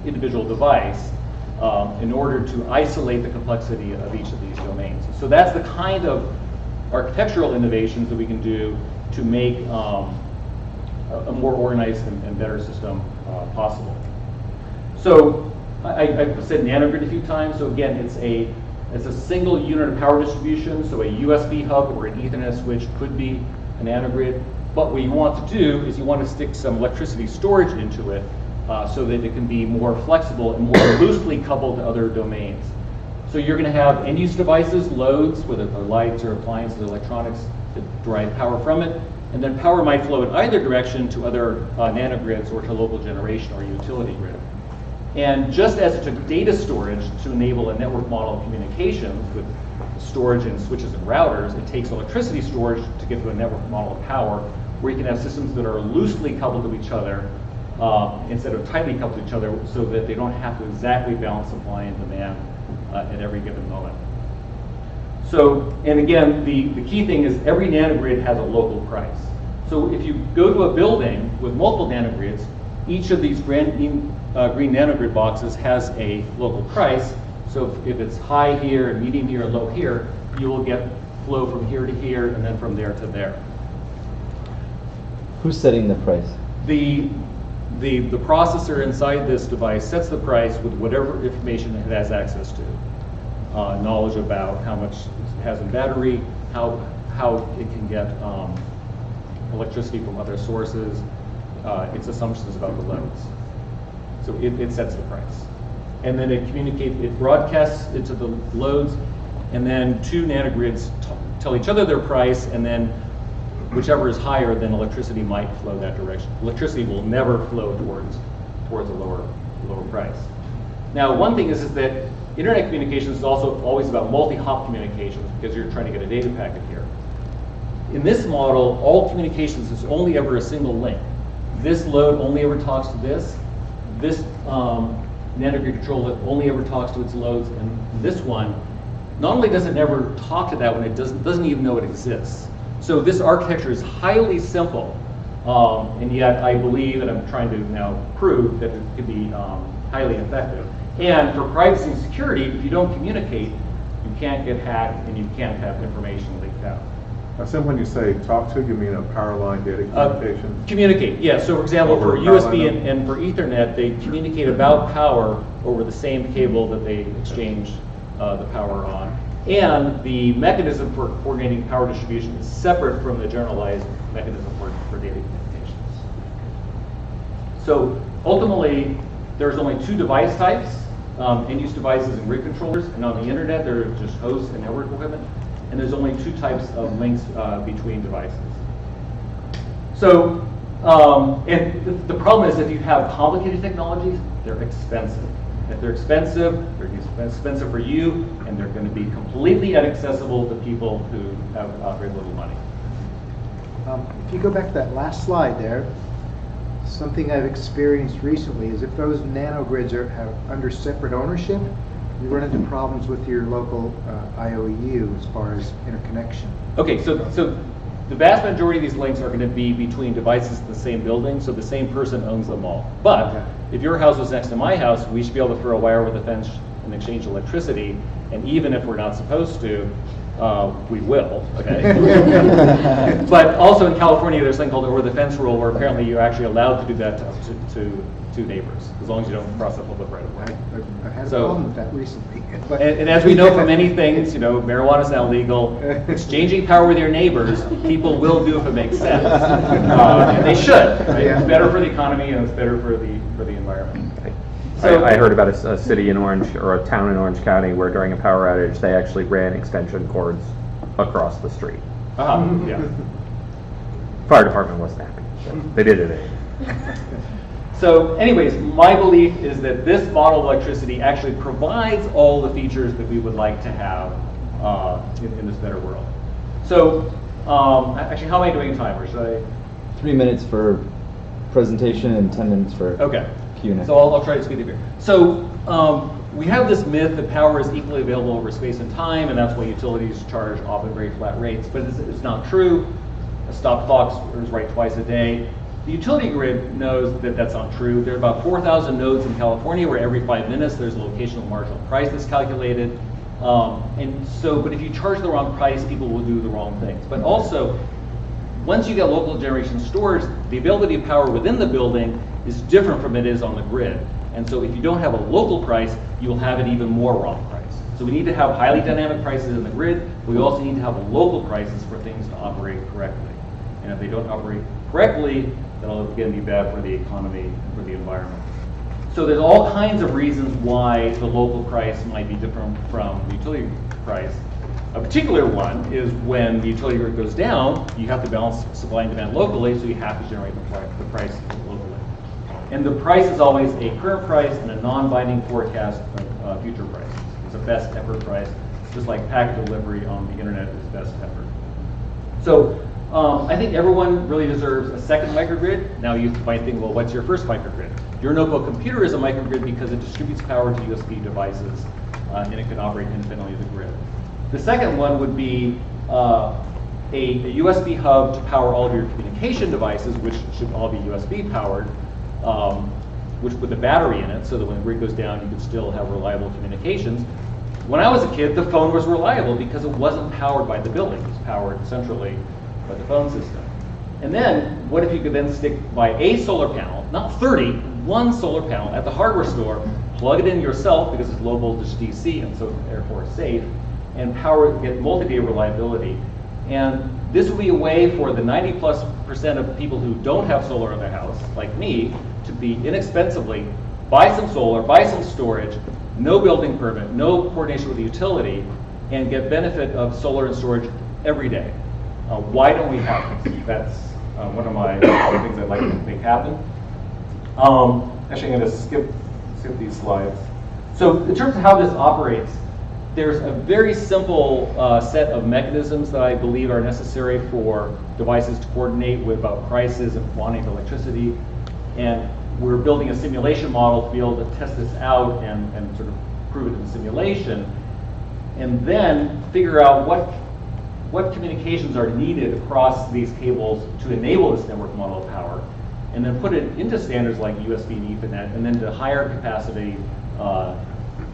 individual device in order to isolate the complexity of each of these domains. So that's the kind of architectural innovations that we can do to make a more organized and better system possible. So I've said nanogrid a few times. So again, it's a single unit of power distribution. So a USB hub or an Ethernet switch could be a nanogrid. But what you want to do is you want to stick some electricity storage into it so that it can be more flexible and more loosely coupled to other domains. So you're going to have end-use devices, loads, whether they're lights or appliances or electronics that derive power from it. And then power might flow in either direction to other nanogrids or to local generation or utility grid. And just as it took data storage to enable a network model of communications with storage and switches and routers, it takes electricity storage to get to a network model of power where you can have systems that are loosely coupled to each other instead of tightly coupled to each other so that they don't have to exactly balance supply and demand at every given moment. So, and again, the key thing is every nanogrid has a local price. So if you go to a building with multiple nanogrids, each of these green nanogrid boxes has a local price. So if it's high here, medium here, and low here, you will get flow from here to here and then from there to there. Who's setting the price? The processor inside this device sets the price with whatever information it has access to. Knowledge about how much it has in battery, how it can get electricity from other sources, its assumptions about the loads. So it sets the price. And then it broadcasts it to the loads, and then two nanogrids tell each other their price, and then whichever is higher, then electricity might flow that direction. Electricity will never flow towards a lower price. Now, one thing is that internet communications is also always about multi-hop communications because you're trying to get a data packet here. In this model, all communications is only ever a single link. This load only ever talks to this. This nanogrid controller only ever talks to its loads, and this one, not only does it never talk to that one, it doesn't even know it exists. So this architecture is highly simple, and yet I believe, and I'm trying to now prove, that it can be highly effective. And for privacy and security, if you don't communicate, you can't get hacked and you can't have information leaked out. Now, so when you say talk to, you mean a power line data communication? Communicate, yeah. So for example, for USB and for Ethernet, they communicate about power over the same cable that they exchange the power on. And the mechanism for coordinating power distribution is separate from the generalized mechanism for data communications. So ultimately, there's only two device types, end-use devices and grid controllers. And on the internet, there are just hosts and network equipment. And there's only two types of links between devices. So, and the problem is if you have complicated technologies, they're expensive. If they're expensive for you, and they're going to be completely inaccessible to people who have very little money. If you go back to that last slide there, something I've experienced recently is if those nanogrids are under separate ownership, you run into problems with your local IOU as far as interconnection. Okay, so the vast majority of these links are going to be between devices in the same building, so the same person owns them all. But if your house was next to my house, we should be able to throw a wire over the fence and exchange electricity. And even if we're not supposed to, we will, okay? But also in California, there's a thing called the over the fence rule, where apparently you're actually allowed to do that to neighbors, as long as you don't cross the public right of way. I had a problem with that recently. And as we know from many things, marijuana is now legal. Exchanging power with your neighbors, people will do if it makes sense, and they should. Right? Yeah. It's better for the economy and it's better for the environment. So I heard about a city in Orange, or a town in Orange County, where during a power outage they actually ran extension cords across the street. Yeah. Fire department wasn't happy. So they did it anyway. So anyways, my belief is that this model of electricity actually provides all the features that we would like to have in this better world. So actually, how am I doing in time? Or should I? 3 minutes for presentation and 10 minutes for Q&A. So I'll try to speed up here. So we have this myth that power is equally available over space and time, and that's why utilities charge often very flat rates. But it's not true. A stop clock is right twice a day. The utility grid knows that that's not true. There are about 4,000 nodes in California where every 5 minutes there's a locational marginal price that's calculated. But if you charge the wrong price, people will do the wrong things. But also, once you get local generation storage, the availability of power within the building is different from it is on the grid. And so if you don't have a local price, you'll have an even more wrong price. So we need to have highly dynamic prices in the grid, but we also need to have local prices for things to operate correctly. And if they don't operate correctly, that'll again be bad for the economy and for the environment. So there's all kinds of reasons why the local price might be different from the utility price. A particular one is when the utility grid goes down, you have to balance supply and demand locally, so you have to generate the price locally. And the price is always a current price and a non-binding forecast of future price. It's a best effort price, just like packet delivery on the internet is best effort. So I think everyone really deserves a second microgrid. Now you might think, well, what's your first microgrid? Your notebook computer is a microgrid because it distributes power to USB devices and it can operate independently of the grid. The second one would be a USB hub to power all of your communication devices, which should all be USB powered, which with a battery in it, so that when the grid goes down, you can still have reliable communications. When I was a kid, the phone was reliable because it wasn't powered by the building. It was powered centrally by the phone system. And then, what if you could then stick by a solar panel, not 30, one solar panel at the hardware store, plug it in yourself because it's low voltage DC and so therefore safe, and get multi-day reliability. And this will be a way for the 90+% of people who don't have solar in their house, like me, to be inexpensively buy some solar, buy some storage, no building permit, no coordination with the utility, and get benefit of solar and storage every day. Why don't we have this? That's one of my things I'd like to make happen. Actually, I'm going to skip these slides. So in terms of how this operates, there's a very simple set of mechanisms that I believe are necessary for devices to coordinate with about prices and quantity of electricity. And we're building a simulation model to be able to test this out and sort of prove it in the simulation. And then figure out what communications are needed across these cables to enable this network model of power. And then put it into standards like USB and Ethernet, and then to higher capacity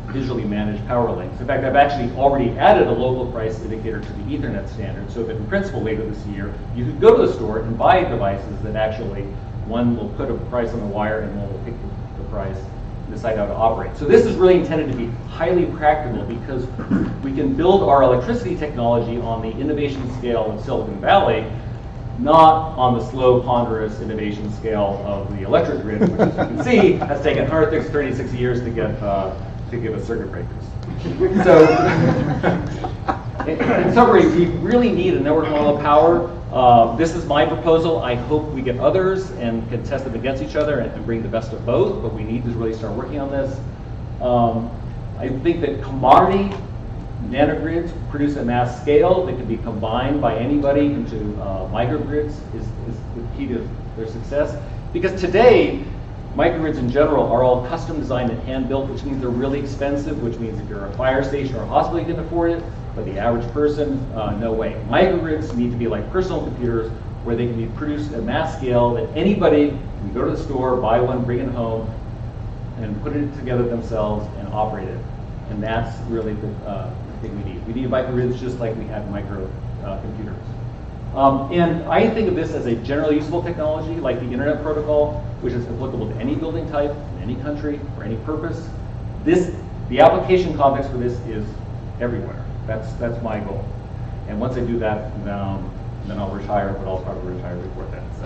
visually managed power links. In fact, I've actually already added a local price indicator to the Ethernet standard, so that in principle later this year, you could go to the store and buy devices that actually, one will put a price on the wire and one will pick the price and decide how to operate. So this is really intended to be highly practical because we can build our electricity technology on the innovation scale of Silicon Valley, not on the slow, ponderous innovation scale of the electric grid, which as you can see has taken 136 years to get to give us circuit breakers. So, in summary, we really need a network model of power. This is my proposal. I hope we get others and can test them against each other and bring the best of both, but we need to really start working on this. I think that commodity nanogrids produce at mass scale that can be combined by anybody into microgrids is the key to their success. Because today, microgrids in general are all custom designed and hand built, which means they're really expensive, which means if you're a fire station or a hospital, you can afford it, but the average person, no way. Microgrids need to be like personal computers where they can be produced at mass scale, that anybody can go to the store, buy one, bring it home, and put it together themselves and operate it. And that's really the thing we need. We need microgrids just like we had micro computers. And I think of this as a generally useful technology, like the internet protocol, which is applicable to any building type, in any country, for any purpose. The application context for this is everywhere. That's my goal. And once I do that, then I'll retire, but I'll probably retire before that. So.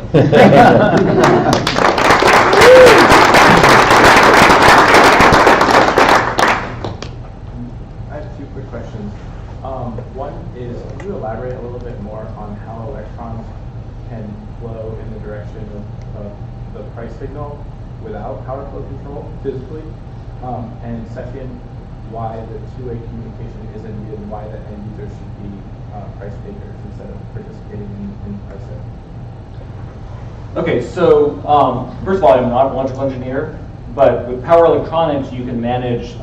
I have a few quick questions. One is, can you elaborate a little bit more on how electrons can flow in the direction of the price signal without power flow control physically? And second, why the two-way communication isn't needed and why the end user should be price takers instead of participating in pricing. Okay, so first of all, I'm not an electrical engineer, but with power electronics, you can manage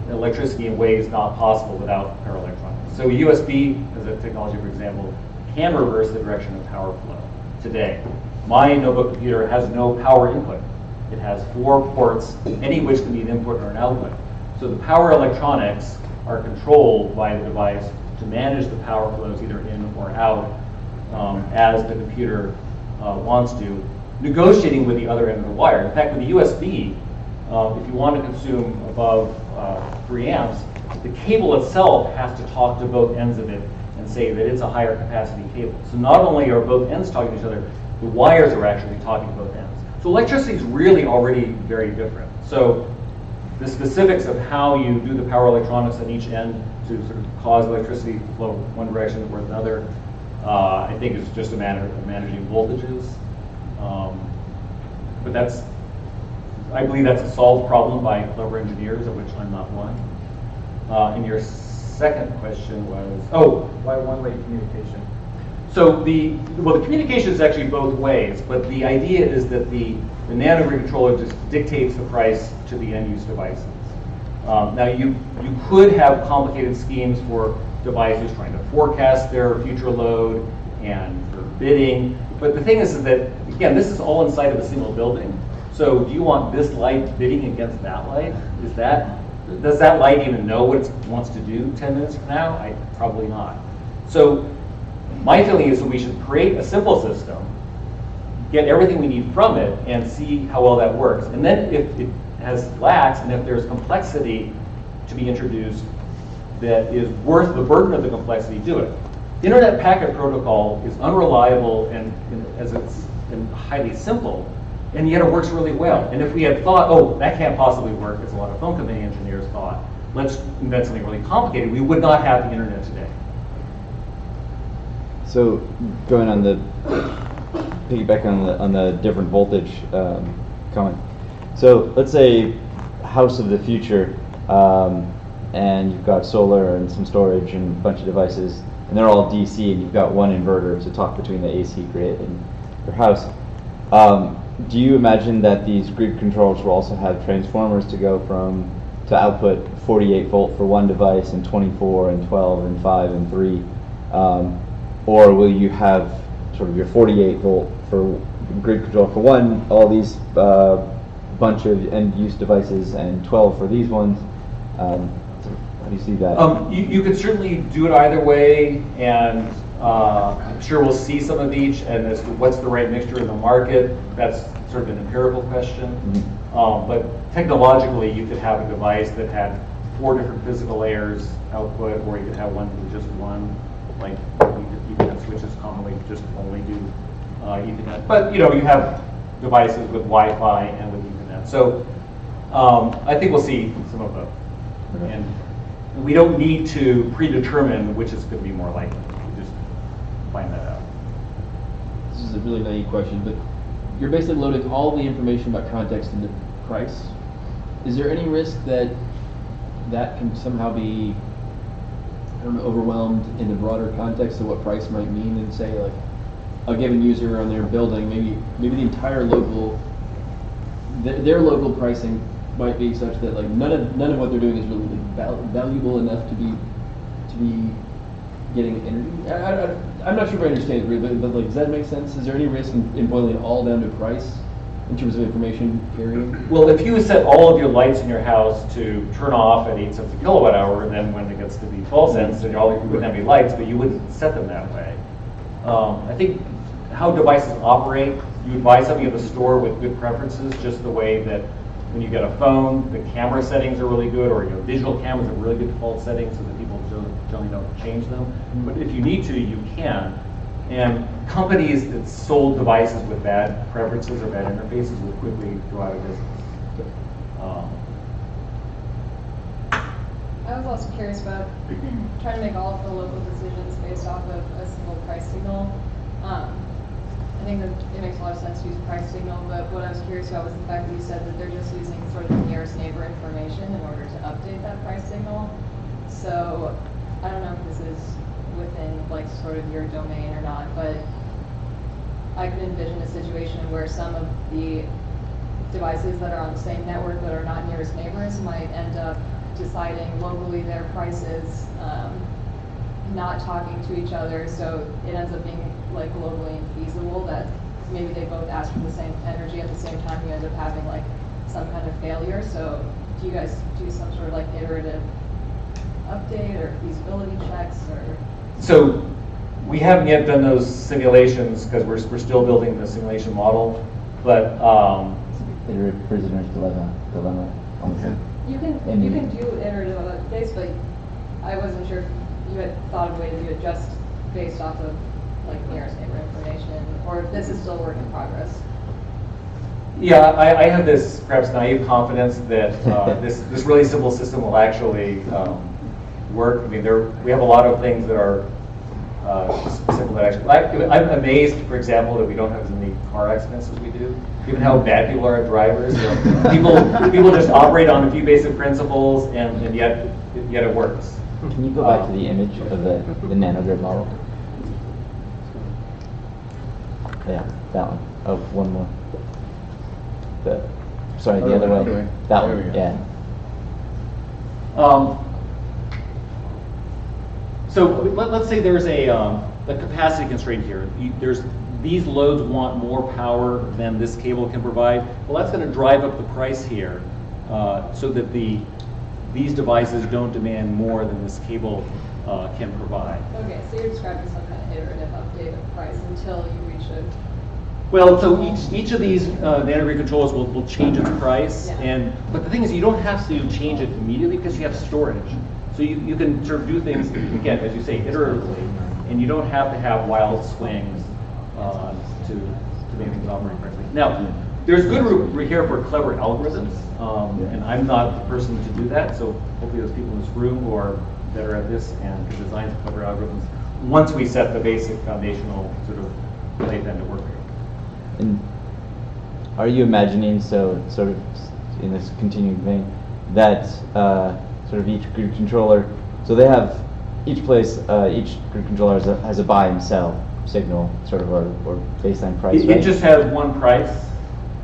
electricity in ways not possible without power electronics. So USB, as a technology, for example, can reverse the direction of power flow today. My notebook computer has no power input. It has 4 ports, any of which can be an input or an output. So the power electronics are controlled by the device to manage the power flows either in or out as the computer wants to, negotiating with the other end of the wire. In fact, with the USB, if you want to consume above 3 amps, the cable itself has to talk to both ends of it and say that it's a higher capacity cable. So not only are both ends talking to each other, the wires are actually talking to both ends. So electricity is really already very different. So the specifics of how you do the power electronics on each end to sort of cause electricity to flow one direction or another, I think is just a matter of managing voltages. But I believe that's a solved problem by clever engineers, of which I'm not one. And your second question was, why one-way communication? So the communication is actually both ways, but the idea is that the nanogrid controller just dictates the price to the end-use devices. Now you could have complicated schemes for devices trying to forecast their future load and for bidding, but the thing is that, again, this is all inside of a single building. So do you want this light bidding against that light? Does that light even know what it wants to do 10 minutes from now? Probably not. So my feeling is that we should create a simple system, get everything we need from it, and see how well that works. And then if it has lacks, and if there's complexity to be introduced that is worth the burden of the complexity, do it. Internet packet protocol is unreliable and highly simple, and yet it works really well. And if we had thought, that can't possibly work, as a lot of phone company engineers thought, let's invent something really complicated, we would not have the internet today. So going on piggyback on the different voltage comment. So let's say house of the future, and you've got solar and some storage and a bunch of devices, and they're all DC, and you've got one inverter to talk between the AC grid and your house. Do you imagine that these grid controllers will also have transformers to go to output 48 volt for one device and 24 and 12 and 5 and 3? Or will you have sort of your 48 volt for grid control for one, all these bunch of end-use devices, and 12 for these ones? How do you see that? You could certainly do it either way, and I'm sure we'll see some of each, and as to what's the right mixture in the market, that's sort of an empirical question. Mm-hmm. But technologically, you could have a device that had 4 different physical layers output, or you could have one with just one, like Ethernet switches commonly just only do Ethernet. But you have devices with Wi-Fi and with Ethernet. So I think we'll see some of both. Okay. And we don't need to predetermine which is going to be more likely. We just find that out. This is a really naive question, but you're basically loading all the information about context into price. Is there any risk that can somehow be, overwhelmed in the broader context of what price might mean, and say, like, a given user on their building, maybe the entire local, their local pricing might be such that, like, none of what they're doing is really valuable enough to be getting energy. I'm not sure if I understand it really, but like, does that make sense? Is there any risk in boiling it all down to price in terms of information carrying? Well, if you set all of your lights in your house to turn off at 8 cents a kilowatt hour, and then when it gets to be 12 cents, then all you wouldn't have any lights, but you wouldn't set them that way. I think how devices operate, you would buy something at the store with good preferences, just the way that when you get a phone, the camera settings are really good, or digital cameras have really good default settings so that people generally don't change them. But if you need to, you can. And companies that sold devices with bad preferences or bad interfaces will quickly go out of business. I was also curious about trying to make all of the local decisions based off of a single price signal. I think that it makes a lot of sense to use a price signal, but what I was curious about was the fact that you said that they're just using sort of the nearest neighbor information in order to update that price signal. So I don't know if this is within like sort of your domain or not, but I could envision a situation where some of the devices that are on the same network that are not nearest neighbors might end up deciding locally their prices, not talking to each other, so it ends up being like globally infeasible that maybe they both ask for the same energy at the same time. You end up having like some kind of failure. So do you guys do some sort of like iterative update or feasibility checks, or? So we haven't yet done those simulations because we're still building the simulation model, but prisoner's dilemma. You can do iterative updates, but I wasn't sure you had thought of a way to do it just based off of like nearest neighbor information, or if this is still a work in progress. Yeah, I have this perhaps naive confidence that this really simple system will actually work. I mean, we have a lot of things that are simple that actually. I'm amazed, for example, that we don't have as many car accidents as we do. Given how bad people are at drivers, people just operate on a few basic principles, and yet it works. Can you go back to the image of the nanogrid model? Yeah, that one. Oh, one more. Sorry, the other way. That one, yeah. So let's say there's a capacity constraint here. These loads want more power than this cable can provide. Well, that's going to drive up the price here, so that these devices don't demand more than this cable can provide. Okay, so you're describing some kind of iterative update of price until you reach a. Well, so each of these nanogrid controllers will change its price, but the thing is, you don't have to change it immediately because you have storage. So you can sort of do things, again, as you say, iteratively, and you don't have to have wild swings to make things operate correctly. Now, there's good room here for clever algorithms, and I'm not the person to do that, so hopefully there's people in this room who are better at this and can design some clever algorithms once we set the basic foundational sort of playpen to work with. And are you imagining, so sort of in this continuing vein, that sort of each grid controller, so they have each place, each grid controller has a buy and sell signal, sort of, or baseline price. It just has one price.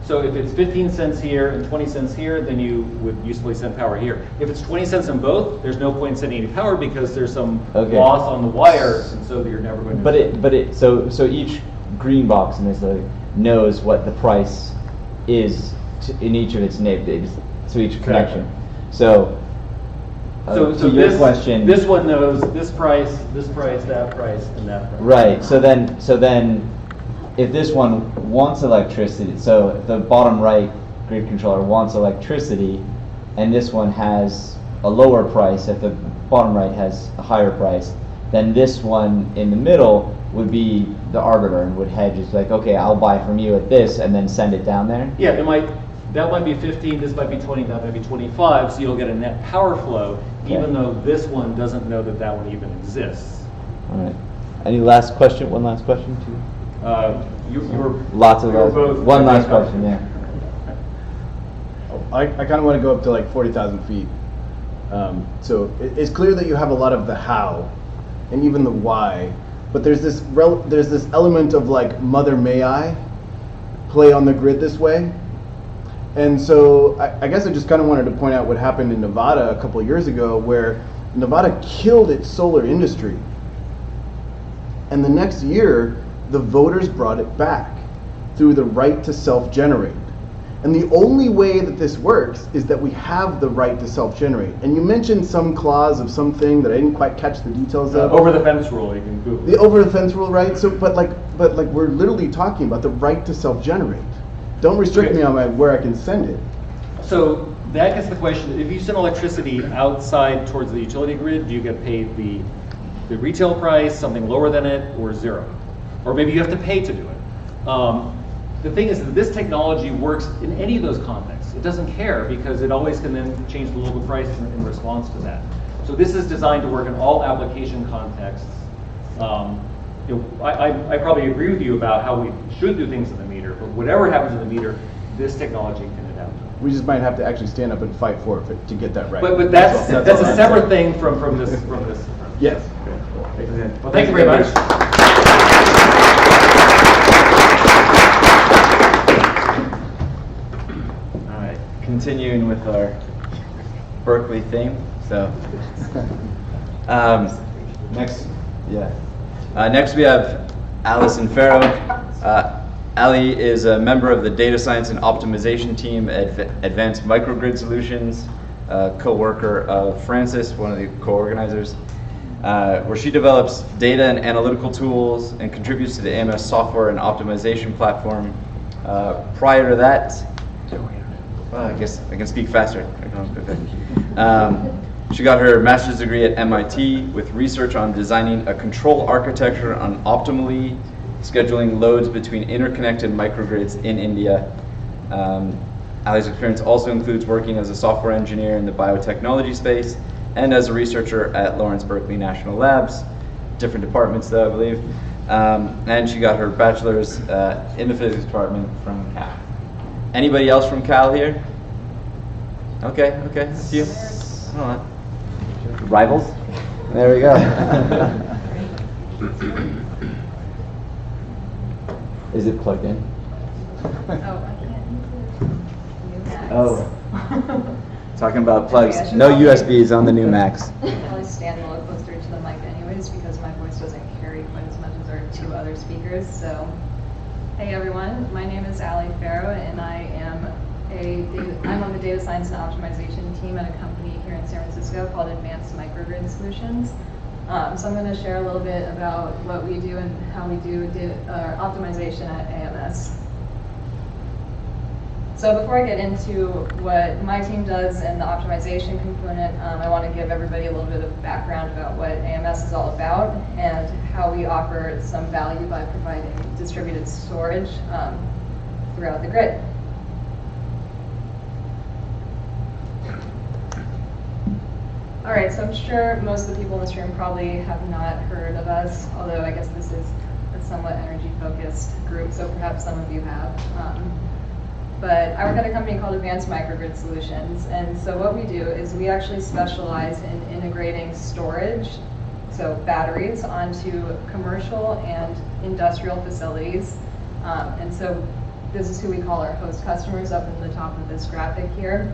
So if it's 15 cents here and 20 cents here, then you would usefully send power here. If it's 20 cents in both, there's no point in sending any power because there's some loss on the wire, and so you're never going to. So each green box in this knows what the price is in each of its neighbors, so each connection. So to your question, this one knows this price, that price, and that price. Right. So then, if this one wants electricity, so if the bottom right grid controller wants electricity, and this one has a lower price, if the bottom right has a higher price, then this one in the middle would be the arbiter and would hedge. It's like, okay, I'll buy from you at this, and then send it down there. Yeah, that might be 15, this might be 20, that might be 25, so you'll get a net power flow, even though this one doesn't know that that one even exists. All right. Any last question? One last question, too. You were lots of both. One last question, yeah. I kind of want to go up to like 40,000 feet. So it's clear that you have a lot of the how, and even the why. But there's this element of like mother may I play on the grid this way. And so I guess I just kind of wanted to point out what happened in Nevada a couple of years ago, where Nevada killed its solar industry. And the next year, the voters brought it back through the right to self-generate. And the only way that this works is that we have the right to self-generate. And you mentioned some clause of something that I didn't quite catch the details of. Over the fence rule, you can Google. The over the fence rule, right? So, but like we're literally talking about the right to self-generate. Don't restrict me on where I can send it. So that gets the question: if you send electricity outside towards the utility grid, do you get paid the retail price, something lower than it, or zero? Or maybe you have to pay to do it. The thing is that this technology works in any of those contexts. It doesn't care because it always can then change the local price in response to that. So this is designed to work in all application contexts. I probably agree with you about how we should do things in the meter, but whatever happens in the meter, this technology can adapt to. We just might have to actually stand up and fight for it to get that right. But that's a separate thing from this. Yes. Well, thank you very much. Continuing with our Berkeley theme, so next we have Allison Farrow. Ali is a member of the data science and optimization team at Advanced Microgrid Solutions, co-worker of Francis, one of the co-organizers, where she develops data and analytical tools and contributes to the AMS software and optimization platform. Prior to that, I guess I can speak faster. She got her master's degree at MIT with research on designing a control architecture on optimally scheduling loads between interconnected microgrids in India. Ali's experience also includes working as a software engineer in the biotechnology space and as a researcher at Lawrence Berkeley National Labs, different departments though, I believe. And she got her bachelor's in the physics department from Cal. Anybody else from Cal here? Okay, a few. Hold on. Rivals? There we go. Is it plugged in? Oh, I can't use it. Oh. Talking about plugs. No USBs on the new Macs. I probably stand a little closer to the mic anyways because my voice doesn't carry quite as much as our two other speakers. So, hey everyone, my name is Ali Farrow and I'm on the data science and optimization team at a company here in San Francisco called Advanced Microgrid Solutions. So I'm going to share a little bit about what we do and how we do optimization at AMS. So before I get into what my team does and the optimization component, I want to give everybody a little bit of background about what AMS is all about and how we offer some value by providing distributed storage throughout the grid. All right, so I'm sure most of the people in this room probably have not heard of us, although I guess this is a somewhat energy-focused group, so perhaps some of you have. But I work at a company called Advanced Microgrid Solutions, and so what we do is we actually specialize in integrating storage, so batteries, onto commercial and industrial facilities. And so this is who we call our host customers up in the top of this graphic here.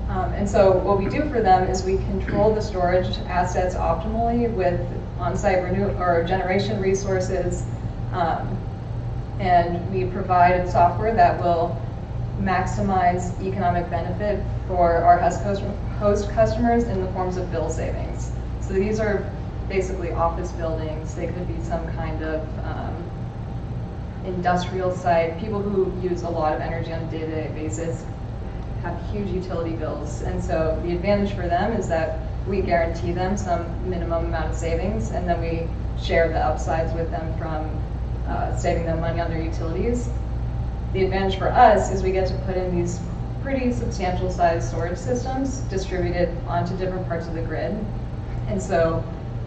And so what we do for them is we control the storage assets optimally with on-site generation resources, and we provide software that will maximize economic benefit for our host customers in the forms of bill savings. So these are basically office buildings. They could be some kind of industrial site, people who use a lot of energy on a day-to-day basis have huge utility bills, and so the advantage for them is that we guarantee them some minimum amount of savings, and then we share the upsides with them from saving them money on their utilities. The advantage for us is we get to put in these pretty substantial sized storage systems distributed onto different parts of the grid, and so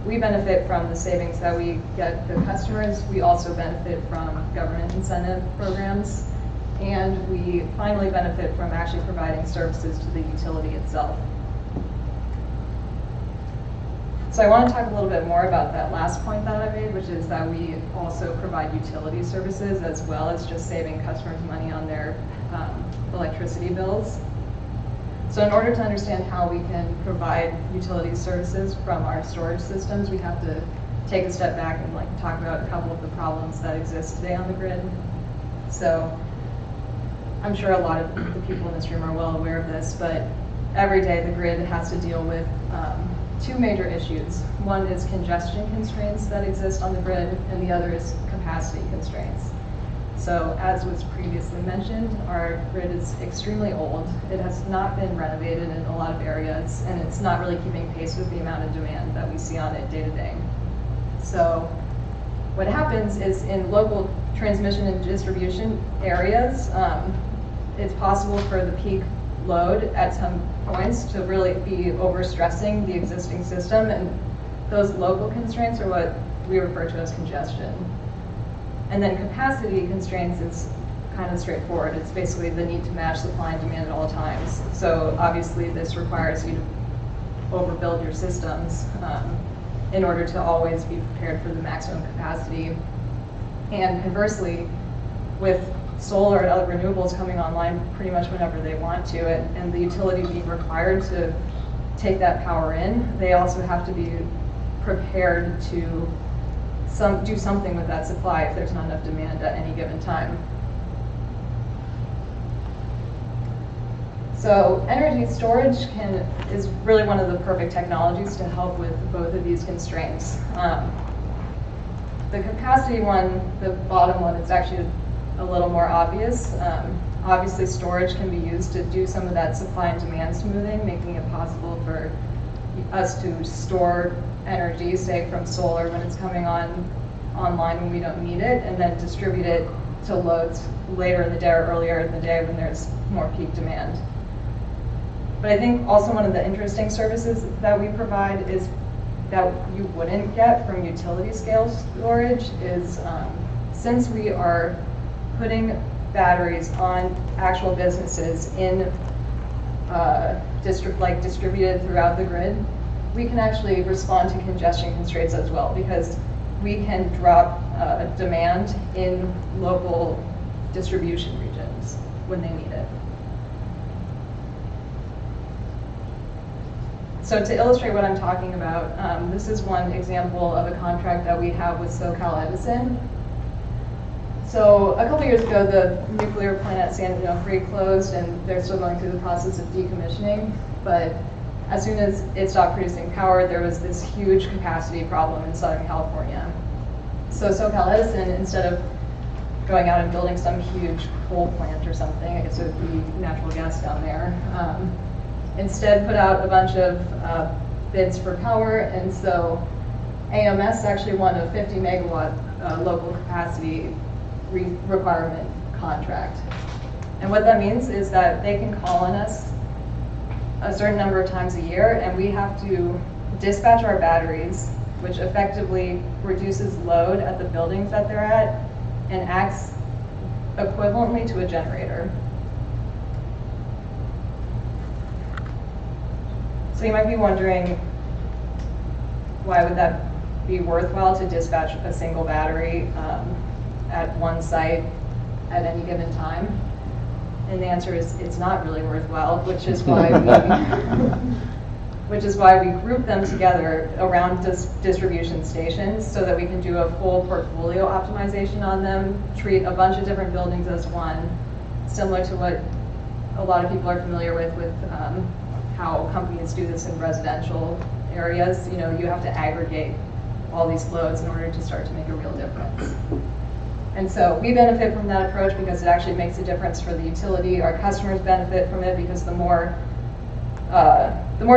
we benefit from the savings that we get the customers. We also benefit from government incentive programs, and we finally benefit from actually providing services to the utility itself. So I want to talk a little bit more about that last point that I made, which is that we also provide utility services as well as just saving customers money on their electricity bills. So in order to understand how we can provide utility services from our storage systems, we have to take a step back and talk about a couple of the problems that exist today on the grid. So I'm sure a lot of the people in this room are well aware of this, but every day the grid has to deal with two major issues. One is congestion constraints that exist on the grid, and the other is capacity constraints. So as was previously mentioned, our grid is extremely old. It has not been renovated in a lot of areas, and it's not really keeping pace with the amount of demand that we see on it day to day. So what happens is in local transmission and distribution areas, it's possible for the peak load at some points to really be overstressing the existing system, and those local constraints are what we refer to as congestion. And then capacity constraints is kind of straightforward. It's basically the need to match supply and demand at all times. So obviously this requires you to overbuild your systems in order to always be prepared for the maximum capacity. And conversely, with solar and other renewables coming online pretty much whenever they want to, and the utility being required to take that power in, they also have to be prepared to do something with that supply if there's not enough demand at any given time. So energy storage is really one of the perfect technologies to help with both of these constraints. The capacity one, the bottom one, is actually a little more obvious. Obviously, storage can be used to do some of that supply and demand smoothing, making it possible for us to store energy, say from solar when it's coming online when we don't need it, and then distribute it to loads later in the day or earlier in the day when there's more peak demand. But I think also one of the interesting services that we provide is that you wouldn't get from utility scale storage is since we are putting batteries on actual businesses in distributed throughout the grid, we can actually respond to congestion constraints as well, because we can drop demand in local distribution regions when they need it. So to illustrate what I'm talking about, this is one example of a contract that we have with SoCal Edison. So a couple years ago, the nuclear plant at San Onofre closed, and they're still going through the process of decommissioning. But as soon as it stopped producing power, there was this huge capacity problem in Southern California. So SoCal Edison, instead of going out and building some huge coal plant or something, I guess it would be natural gas down there, instead put out a bunch of bids for power. And so AMS actually won a 50 megawatt local capacity requirement contract. And what that means is that they can call on us a certain number of times a year, and we have to dispatch our batteries, which effectively reduces load at the buildings that they're at and acts equivalently to a generator. So you might be wondering, why would that be worthwhile to dispatch a single battery at one site at any given time? And the answer is it's not really worthwhile, which is why we group them together around distribution stations so that we can do a full portfolio optimization on them, treat a bunch of different buildings as one, similar to what a lot of people are familiar with how companies do this in residential areas. You know, you have to aggregate all these loads in order to start to make a real difference. And so we benefit from that approach because it actually makes a difference for the utility. Our customers benefit from it because the more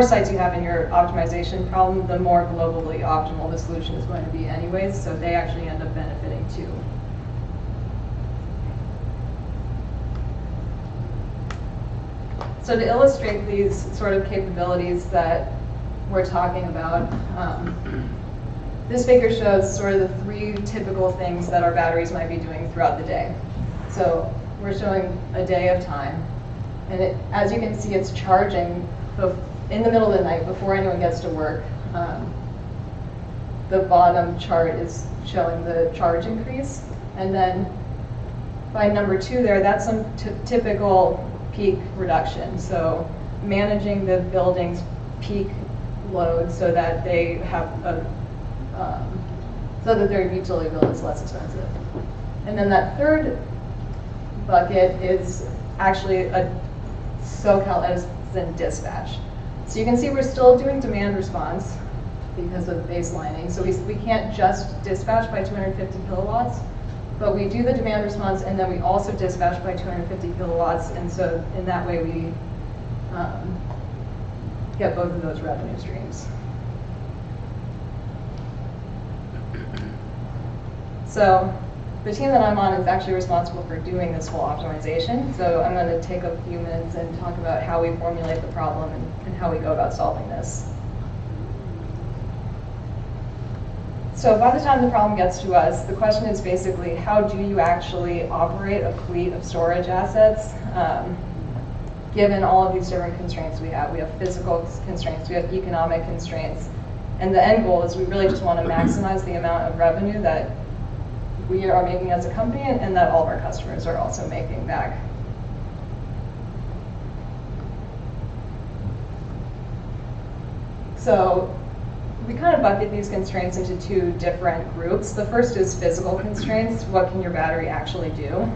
sites you have in your optimization problem, the more globally optimal the solution is going to be anyways, so they actually end up benefiting too. So to illustrate these sort of capabilities that we're talking about, this figure shows sort of the 3 typical things that our batteries might be doing throughout the day. So we're showing a day of time, and as you can see, it's charging in the middle of the night before anyone gets to work. The bottom chart is showing the charge increase, and then by number 2 there, that's some typical peak reduction. So managing the building's peak load so that they have so that their utility bill is less expensive. And then that 3rd bucket is actually a SoCal Edison dispatch. So you can see we're still doing demand response because of baselining. So we can't just dispatch by 250 kilowatts, but we do the demand response, and then we also dispatch by 250 kilowatts. And so in that way we get both of those revenue streams. So the team that I'm on is actually responsible for doing this whole optimization. So I'm going to take a few minutes and talk about how we formulate the problem and how we go about solving this. So by the time the problem gets to us, the question is basically, how do you actually operate a fleet of storage assets given all of these different constraints we have? We have physical constraints, we have economic constraints, and the end goal is we really just want to maximize the amount of revenue that we are making as a company and that all of our customers are also making back. So we kind of bucket these constraints into 2 different groups. The first is physical constraints. What can your battery actually do?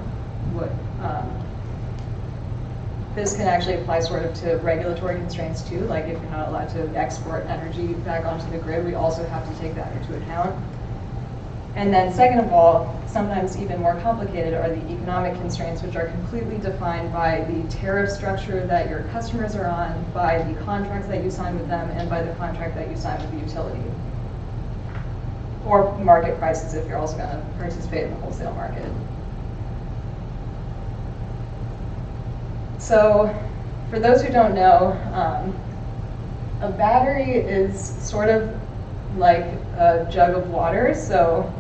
This can actually apply sort of to regulatory constraints too, like if you're not allowed to export energy back onto the grid, we also have to take that into account. And then second of all, sometimes even more complicated are the economic constraints, which are completely defined by the tariff structure that your customers are on, by the contracts that you sign with them, and by the contract that you sign with the utility. Or market prices if you're also going to participate in the wholesale market. So for those who don't know, a battery is sort of like a jug of water. So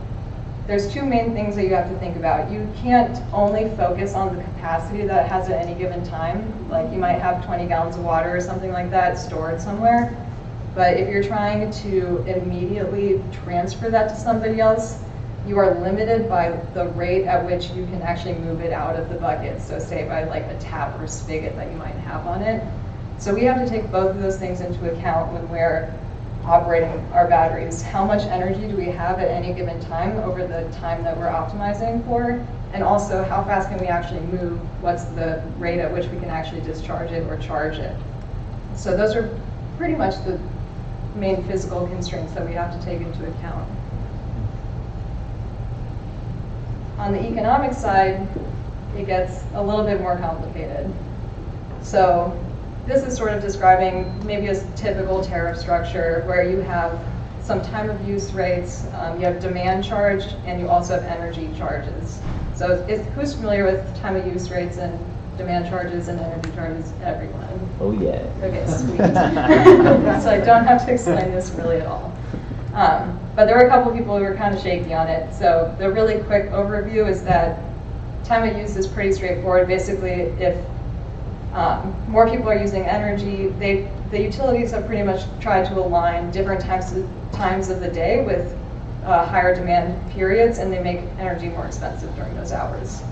there's two main things that you have to think about. You can't only focus on the capacity that it has at any given time. Like you might have 20 gallons of water or something like that stored somewhere. But if you're trying to immediately transfer that to somebody else, you are limited by the rate at which you can actually move it out of the bucket. So say by like a tap or spigot that you might have on it. So we have to take both of those things into account when we're operating our batteries. How much energy do we have at any given time over the time that we're optimizing for? And also, how fast can we actually move? What's the rate at which we can actually discharge it or charge it? So those are pretty much the main physical constraints that we have to take into account. On the economic side, it gets a little bit more complicated. So this is sort of describing maybe a typical tariff structure where you have some time of use rates, you have demand charge, and you also have energy charges. So who's familiar with time of use rates and demand charges and energy charges? Everyone. Oh yeah. Okay, sweet. So I don't have to explain this really at all. But there were a couple people who were kind of shaky on it. So the really quick overview is that time of use is pretty straightforward. Basically, if more people are using energy, the utilities have pretty much tried to align different times of the day with higher demand periods, and they make energy more expensive during those hours.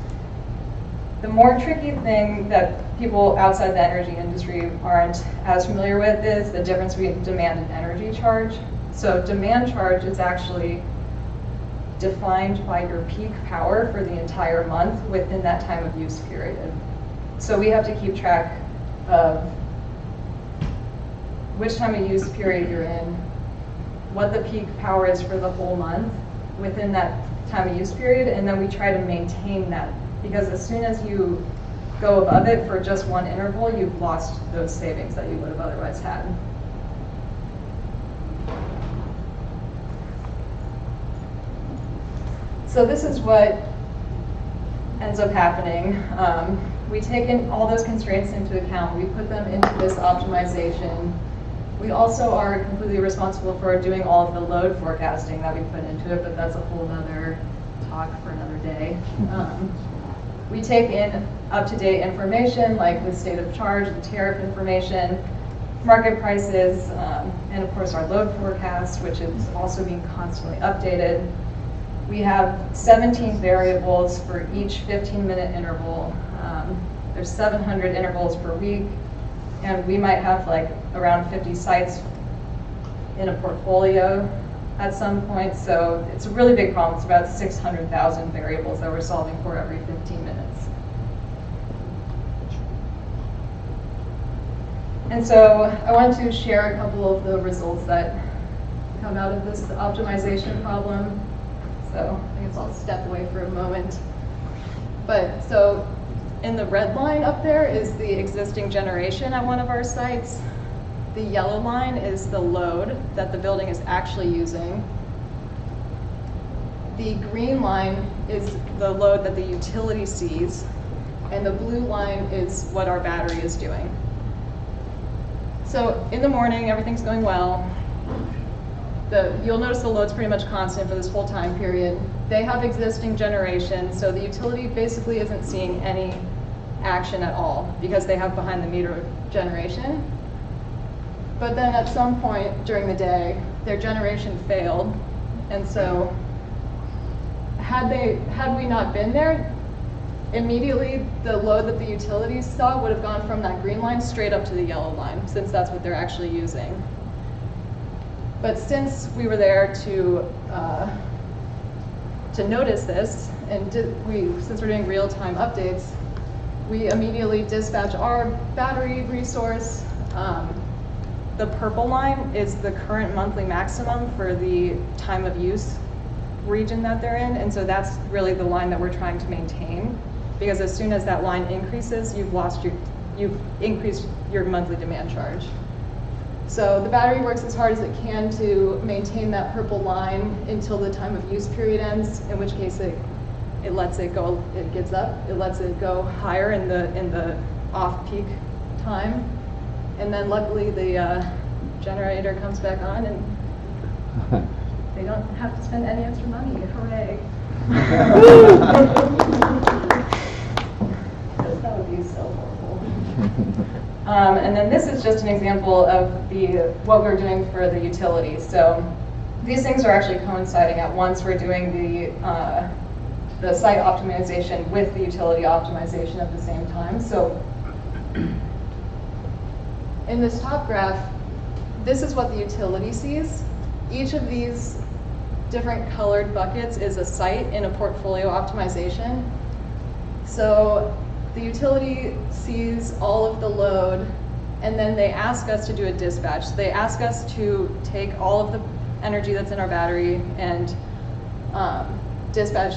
The more tricky thing that people outside the energy industry aren't as familiar with is the difference between demand and energy charge. So demand charge is actually defined by your peak power for the entire month within that time of use period. So we have to keep track of which time of use period you're in, what the peak power is for the whole month within that time of use period, and then we try to maintain that, because as soon as you go above it for just one interval, you've lost those savings that you would have otherwise had. So this is what ends up happening. We take in all those constraints into account. We put them into this optimization. We also are completely responsible for doing all of the load forecasting that we put into it, but that's a whole other talk for another day. We take in up-to-date information like the state of charge, the tariff information, market prices, and of course our load forecast, which is also being constantly updated. We have 17 variables for each 15-minute interval. There's 700 intervals per week, and we might have like around 50 sites in a portfolio at some point, so it's a really big problem. It's about 600,000 variables that we're solving for every 15 minutes. And so I wanted to share a couple of the results that come out of this optimization problem. So I guess I'll step away for a moment. But so in the red line up there is the existing generation at one of our sites. The yellow line is the load that the building is actually using. The green line is the load that the utility sees, and the blue line is what our battery is doing. So in the morning, everything's going well. You'll notice the load's pretty much constant for this whole time period. They have existing generation, so the utility basically isn't seeing any action at all because they have behind the meter generation. But then at some point during the day, their generation failed, and so had we not been there, immediately the load that the utilities saw would have gone from that green line straight up to the yellow line, since that's what they're actually using. But since we were there to notice this, and since we're doing real-time updates, we immediately dispatch our battery resource. The purple line is the current monthly maximum for the time of use region that they're in, and so that's really the line that we're trying to maintain, because as soon as that line increases, you've increased your monthly demand charge. So the battery works as hard as it can to maintain that purple line until the time of use period ends, in which case it lets it go, it gets up, it lets it go higher in the off-peak time, and then luckily the generator comes back on and they don't have to spend any extra money. Hooray. That would be so horrible. And then this is just an example of what we're doing for the utility. So these things are actually coinciding at once. We're doing the site optimization with the utility optimization at the same time. So in this top graph, this is what the utility sees. Each of these different colored buckets is a site in a portfolio optimization. So the utility sees all of the load, and then they ask us to do a dispatch. So they ask us to take all of the energy that's in our battery and dispatch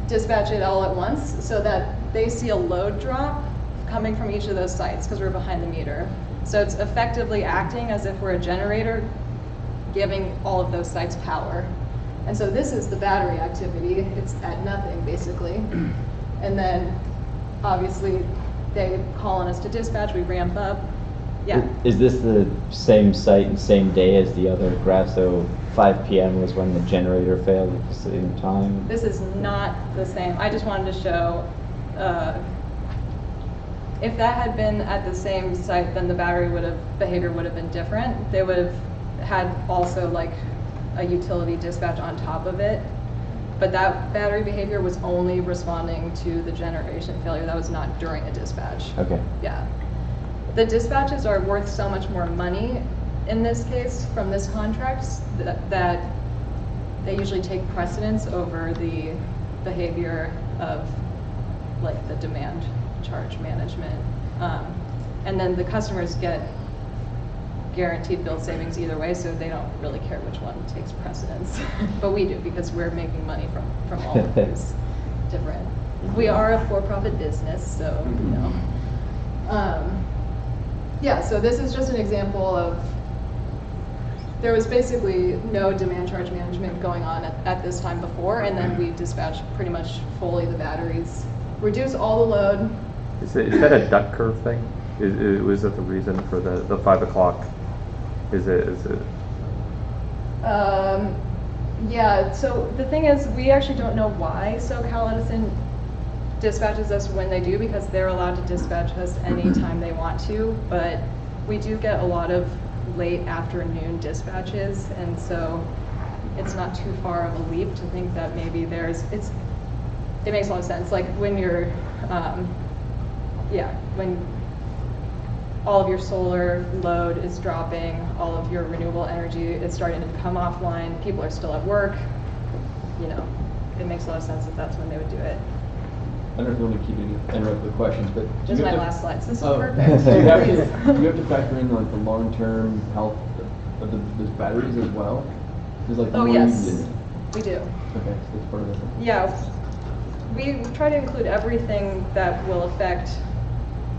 it all at once, so that they see a load drop coming from each of those sites, because we're behind the meter. So it's effectively acting as if we're a generator giving all of those sites power. And so this is the battery activity. It's at nothing, basically. And then obviously they call on us to dispatch, we ramp up. Yeah. Is this the same site and same day as the other graph? So 5 p.m. was when the generator failed at the same time? This is not the same. I just wanted to show, if that had been at the same site, then the battery behavior would have been different. They would have had also like a utility dispatch on top of it. But that battery behavior was only responding to the generation failure. That was not during a dispatch. Okay. Yeah. The dispatches are worth so much more money in this case from this contract that they usually take precedence over the behavior of like the demand charge management. And then the customers get guaranteed bill savings either way, so they don't really care which one takes precedence. But we do, because we're making money from all of these different. We are a for-profit business, so you know. Yeah, so this is just an example of, there was basically no demand charge management going on at this time before, and then we dispatched pretty much fully the batteries, reduce all the load. Is that a duck curve thing? Was that the reason for the 5 o'clock? Is it? Yeah, so the thing is, we actually don't know why SoCal Edison dispatches us when they do, because they're allowed to dispatch us anytime they want to, but we do get a lot of late afternoon dispatches, and so it's not too far of a leap to think that maybe it makes a lot of sense. Like when you're, when all of your solar load is dropping, all of your renewable energy is starting to come offline, people are still at work, you know, it makes a lot of sense that that's when they would do it. I don't know if you want to keep interrupt with questions, but just my last slide. This is perfect. You have to factor in like the long-term health of those batteries as well. Like Yes, we do. Okay, so that's part of it. Yeah, we try to include everything that will affect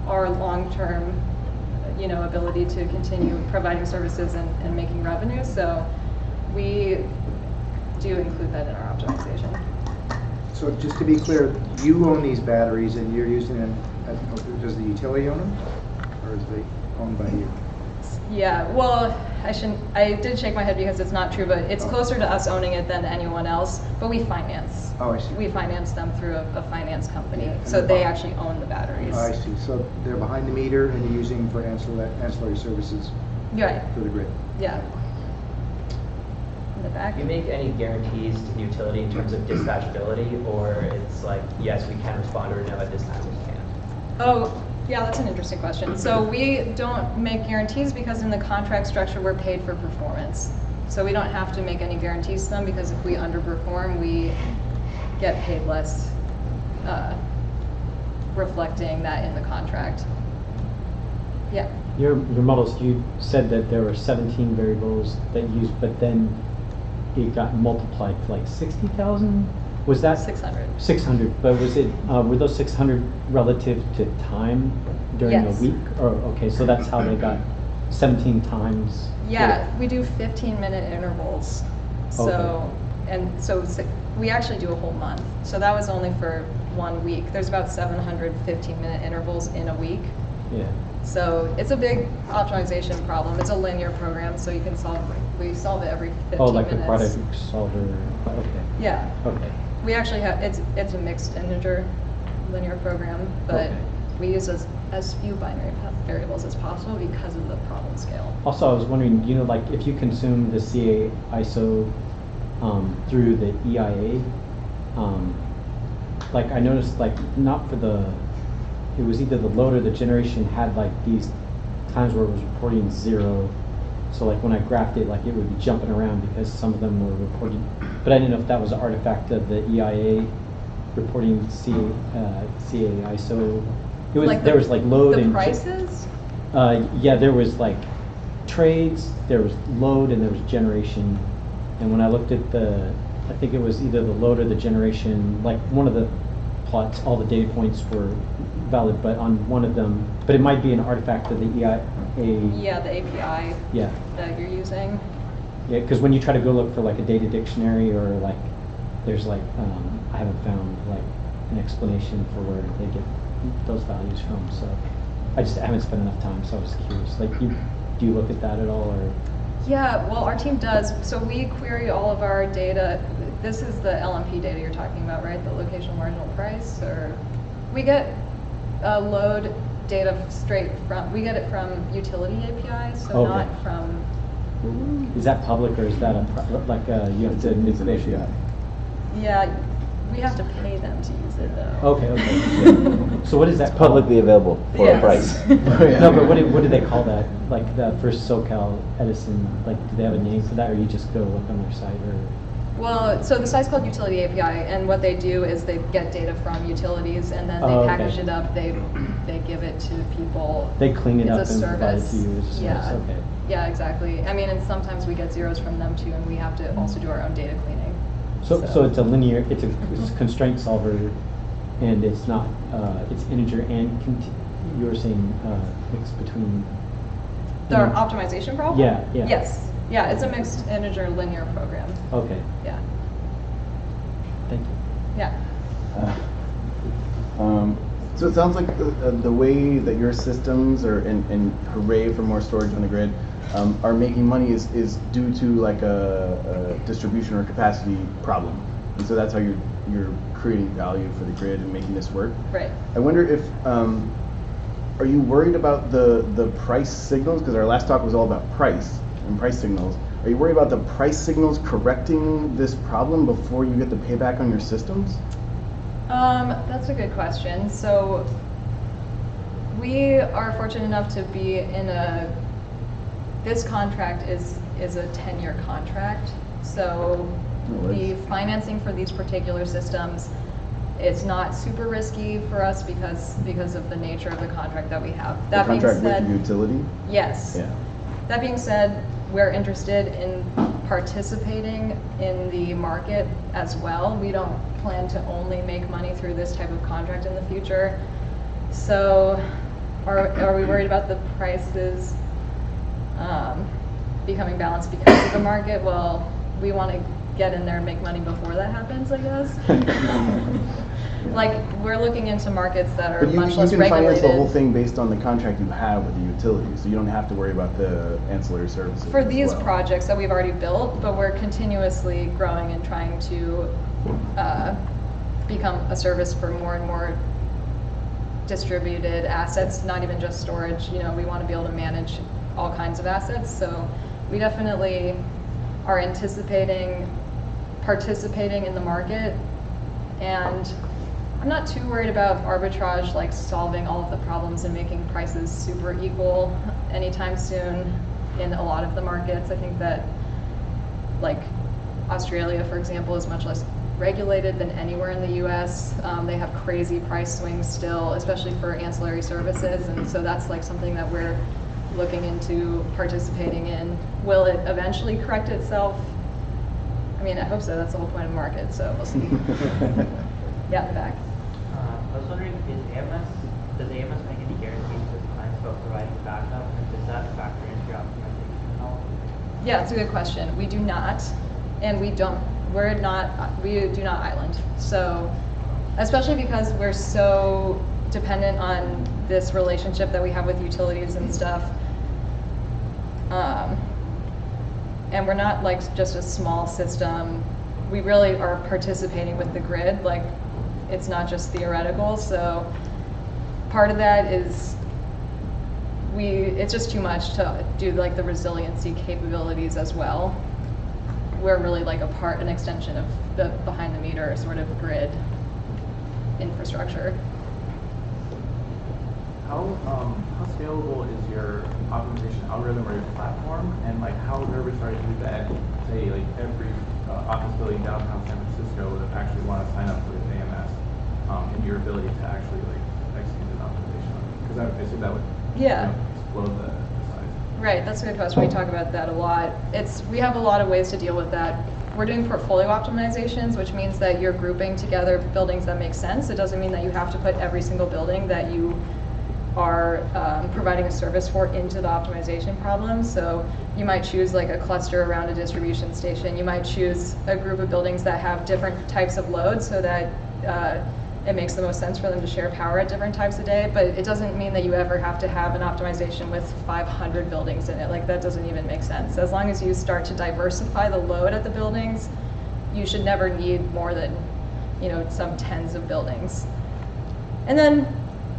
our long-term, you know, ability to continue providing services and making revenue. So we do include that in our optimization. So just to be clear, you own these batteries and you're using them, does the utility own them? Or is they owned by you? Yeah, well, I did shake my head because it's not true, but it's closer to us owning it than anyone else, but we finance. Oh, I see. We finance them through a finance company, so they actually own the batteries. Oh, I see. So they're behind the meter and you're using them for ancillary services right. for the grid. Yeah. In the back. Do you make any guarantees to the utility in terms of dispatchability, or it's like, yes, we can respond, or no, at this time we can't? Oh, yeah, that's an interesting question. So we don't make guarantees because in the contract structure we're paid for performance. So we don't have to make any guarantees to them, because if we underperform, we get paid less, reflecting that in the contract. Yeah. Your models, you said that there were 17 variables that you used, but then it got multiplied to like 60,000? Was that 600? 600, but was it were those 600 relative to time during Yes. a week? Or okay, so that's how they got 17 times. Yeah, we do 15-minute intervals. So, Okay. and so we actually do a whole month. So that was only for 1 week. There's about 700 15-minute intervals in a week. Yeah. So it's a big optimization problem. It's a linear program, so you can we solve it every 15 minutes. Oh, like the product solver. Okay. Yeah. Okay. We actually have, it's a mixed integer linear program, but Okay. we use as few binary variables as possible because of the problem scale. Also, I was wondering, you know, like if you consume the CA ISO through the EIA, like I noticed, like not for the, it was either the load or the generation had like these times where it was reporting 0. So like when I graphed it, like it would be jumping around because some of them were reporting, but I didn't know if that was an artifact of the EIA reporting CA ISO. It was Like there was like load the and prices? yeah, there was like trades, there was load, and there was generation. And when I looked at the, I think it was either the load or the generation, like one of the plots, all the data points were valid, but on one of them, but it might be an artifact of the EIA. Yeah, the API Yeah. that you're using. Yeah, because when you try to go look for like a data dictionary or like, there's like, I haven't found like an explanation for where they get those values from. So I haven't spent enough time, so I was curious. Like, do you look at that at all, or? Yeah, well, our team does. So we query all of our data. This is the LMP data you're talking about, right? The location marginal price, or we get load data straight from, we get it from utility APIs, so Okay. not from. Is that public, or is that like you have to negotiate? Yeah, we have to pay them to use it though. Okay, okay. Yeah. So what is that It's publicly available for Yes. a price. No, but what do they call that? Like the first SoCal Edison, like do they have a name for that, or you just go look on their site, or? Well, so the site's called Utility API, and what they do is they get data from utilities, and then they Oh, okay. package it up. They give it to people. They clean it It's up a and provide it to service. you as a service, Yeah. okay. Yeah, exactly. I mean, and sometimes we get zeros from them too, and we have to also do our own data cleaning. So it's a linear, it's a constraint solver, and it's not, it's integer and you were saying mixed between. The optimization problem? Yeah, yeah. Yes. Yeah, it's a mixed integer linear program. Okay. Yeah. Thank you. Yeah. So it sounds like the way that your systems are, and hooray for more storage on the grid, are making money is due to like a distribution or capacity problem. And so that's how you're creating value for the grid and making this work. Right. I wonder if, are you worried about the price signals? Because our last talk was all about price and price signals. Are you worried about the price signals correcting this problem before you get the payback on your systems? That's a good question. So we are fortunate enough to be in this contract is a 10-year contract. So the financing for these particular systems, it's not super risky for us because of the nature of the contract that we have. That being said, the contract with the utility? Yes. Yeah. That being said, we're interested in participating in the market as well. We don't plan to only make money through this type of contract in the future. So are we worried about the prices becoming balanced because of the market? Well, we want to get in there and make money before that happens, I guess. Like, we're looking into markets that are much less regulated. You can finance the whole thing based on the contract you have with the utility, so you don't have to worry about the ancillary services. For these projects that we've already built, but we're continuously growing and trying to become a service for more and more distributed assets, not even just storage. You know, we want to be able to manage all kinds of assets, so we definitely are anticipating participating in the market, and I'm not too worried about arbitrage, like solving all of the problems and making prices super equal anytime soon in a lot of the markets. I think that, like, Australia, for example, is much less regulated than anywhere in the US. They have crazy price swings still, especially for ancillary services, and so that's like something that we're looking into participating in. Will it eventually correct itself? I mean, I hope so. That's the whole point of the market. So we'll see. Yeah, in the back. I was wondering, does AMS make any guarantees to clients about providing backup, and does that factor into your optimization at all? Yeah, it's a good question. We do not, and we do not island. So, especially because we're so dependent on this relationship that we have with utilities and stuff. And we're not like just a small system. We really are participating with the grid. Like, it's not just theoretical. So part of that is it's just too much to do like the resiliency capabilities as well. We're really like an extension of the behind the meter sort of grid infrastructure. How scalable is your optimization algorithm or your platform, and like how are we starting to do that? Say like every office building downtown San Francisco would actually want to sign up for this AMS, and your ability to actually like execute an optimization, because I assume that would explode the size. Right, that's a good question. We talk about that a lot. We have a lot of ways to deal with that. We're doing portfolio optimizations, which means that you're grouping together buildings that make sense. It doesn't mean that you have to put every single building that you are providing a service for into the optimization problem. So you might choose like a cluster around a distribution station. You might choose a group of buildings that have different types of loads so that it makes the most sense for them to share power at different times of day. But it doesn't mean that you ever have to have an optimization with 500 buildings in it. Like, that doesn't even make sense. As long as you start to diversify the load at the buildings, you should never need more than, some tens of buildings. And then,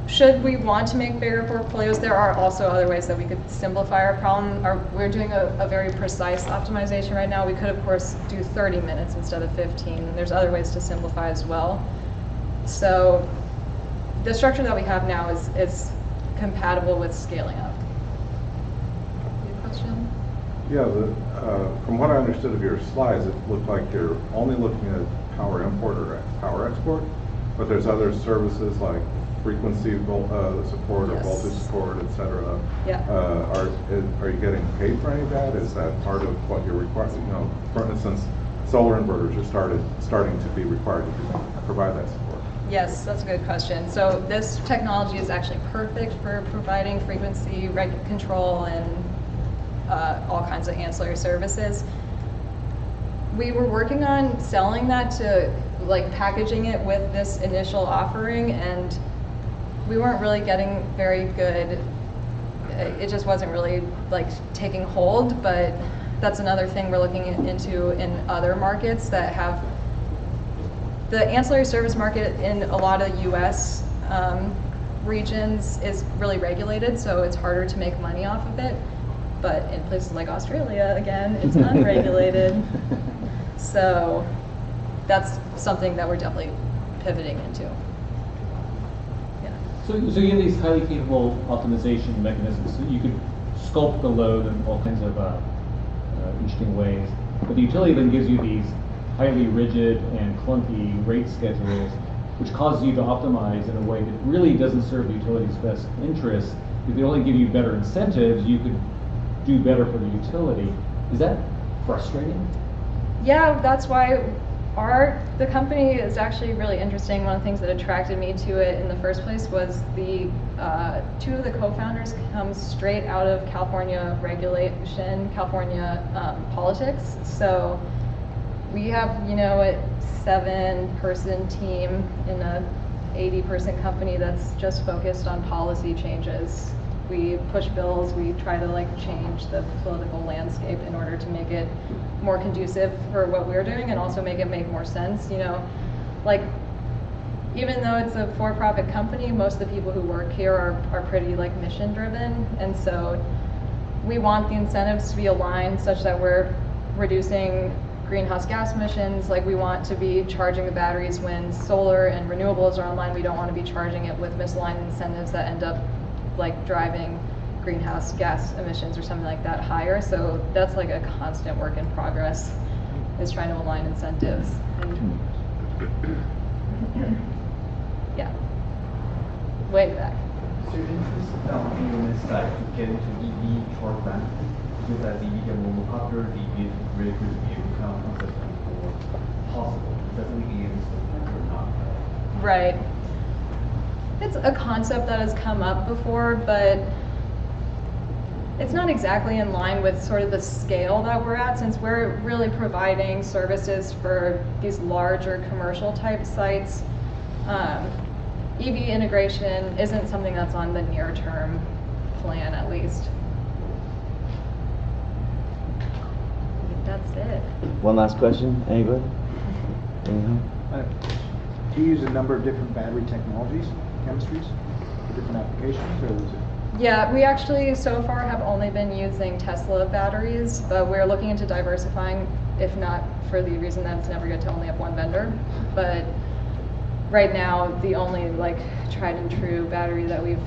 should we want to make bigger portfolios, there are also other ways that we could simplify our problem. We're doing a very precise optimization right now. We could, of course, do 30 minutes instead of 15. There's other ways to simplify as well. So the structure that we have now is compatible with scaling up. Your question? Yeah, from what I understood of your slides, it looked like you're only looking at power import or power export, but there's other services like frequency support or voltage support, et cetera. Yeah. Are you getting paid for any of that? Is that part of what you're requiring? For instance, solar inverters are starting to be required to provide that support. Yes, that's a good question. So this technology is actually perfect for providing frequency control and all kinds of ancillary services. We were working on selling that to, like, packaging it with this initial offering, and we weren't really getting very good. It just wasn't really like taking hold, but that's another thing we're looking into in other markets that have. The ancillary service market in a lot of US regions is really regulated, so it's harder to make money off of it. But in places like Australia, again, it's unregulated. So that's something that we're definitely pivoting into. So you have these highly capable optimization mechanisms. So you could sculpt the load in all kinds of interesting ways. But the utility then gives you these highly rigid and clunky rate schedules, which causes you to optimize in a way that really doesn't serve the utility's best interest. If they only give you better incentives, you could do better for the utility. Is that frustrating? Yeah, that's why the company is actually really interesting. One of the things that attracted me to it in the first place was the two of the co-founders come straight out of California regulation, California politics. So we have, a 7-person team in a 80-person company that's just focused on policy changes. We push bills, we try to change the political landscape in order to make it more conducive for what we're doing and also make it make more sense. Even though it's a for-profit company, most of the people who work here are pretty mission driven, and so we want the incentives to be aligned such that we're reducing greenhouse gas emissions. We want to be charging the batteries when solar and renewables are online. We don't want to be charging it with misaligned incentives that end up driving greenhouse gas emissions or something like that higher. So that's a constant work in progress, is trying to align incentives. And yeah, way back. So your interest in this to get into EV short run, because as EV get more popular, the EV is really good to be able to count on system for or possible? Is that something you use or not? Right. It's a concept that has come up before, but it's not exactly in line with sort of the scale that we're at, since we're really providing services for these larger commercial type sites. EV integration isn't something that's on the near term plan, at least. I think that's it. One last question, anybody? Do you use a number of different battery technologies, chemistries, for different applications, or is it? Yeah, we actually so far have only been using Tesla batteries, but we're looking into diversifying, if not for the reason that it's never good to only have one vendor. But right now, the only like tried and true battery that we've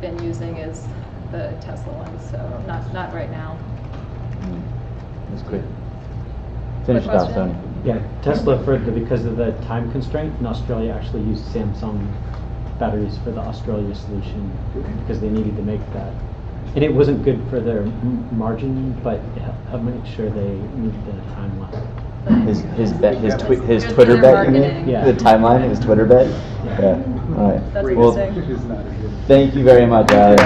been using is the Tesla one, so not right now. That's great. Finish it off, Tony. Yeah, Tesla because of the time constraint in Australia actually used Samsung batteries for the Australia solution because they needed to make that. And it wasn't good for their margin, but it helped make sure they needed the time line. His Twitter bet, you mean? Yeah. The timeline, his Twitter bet? Yeah. All right. That's Well, interesting. thank you very much, Alex.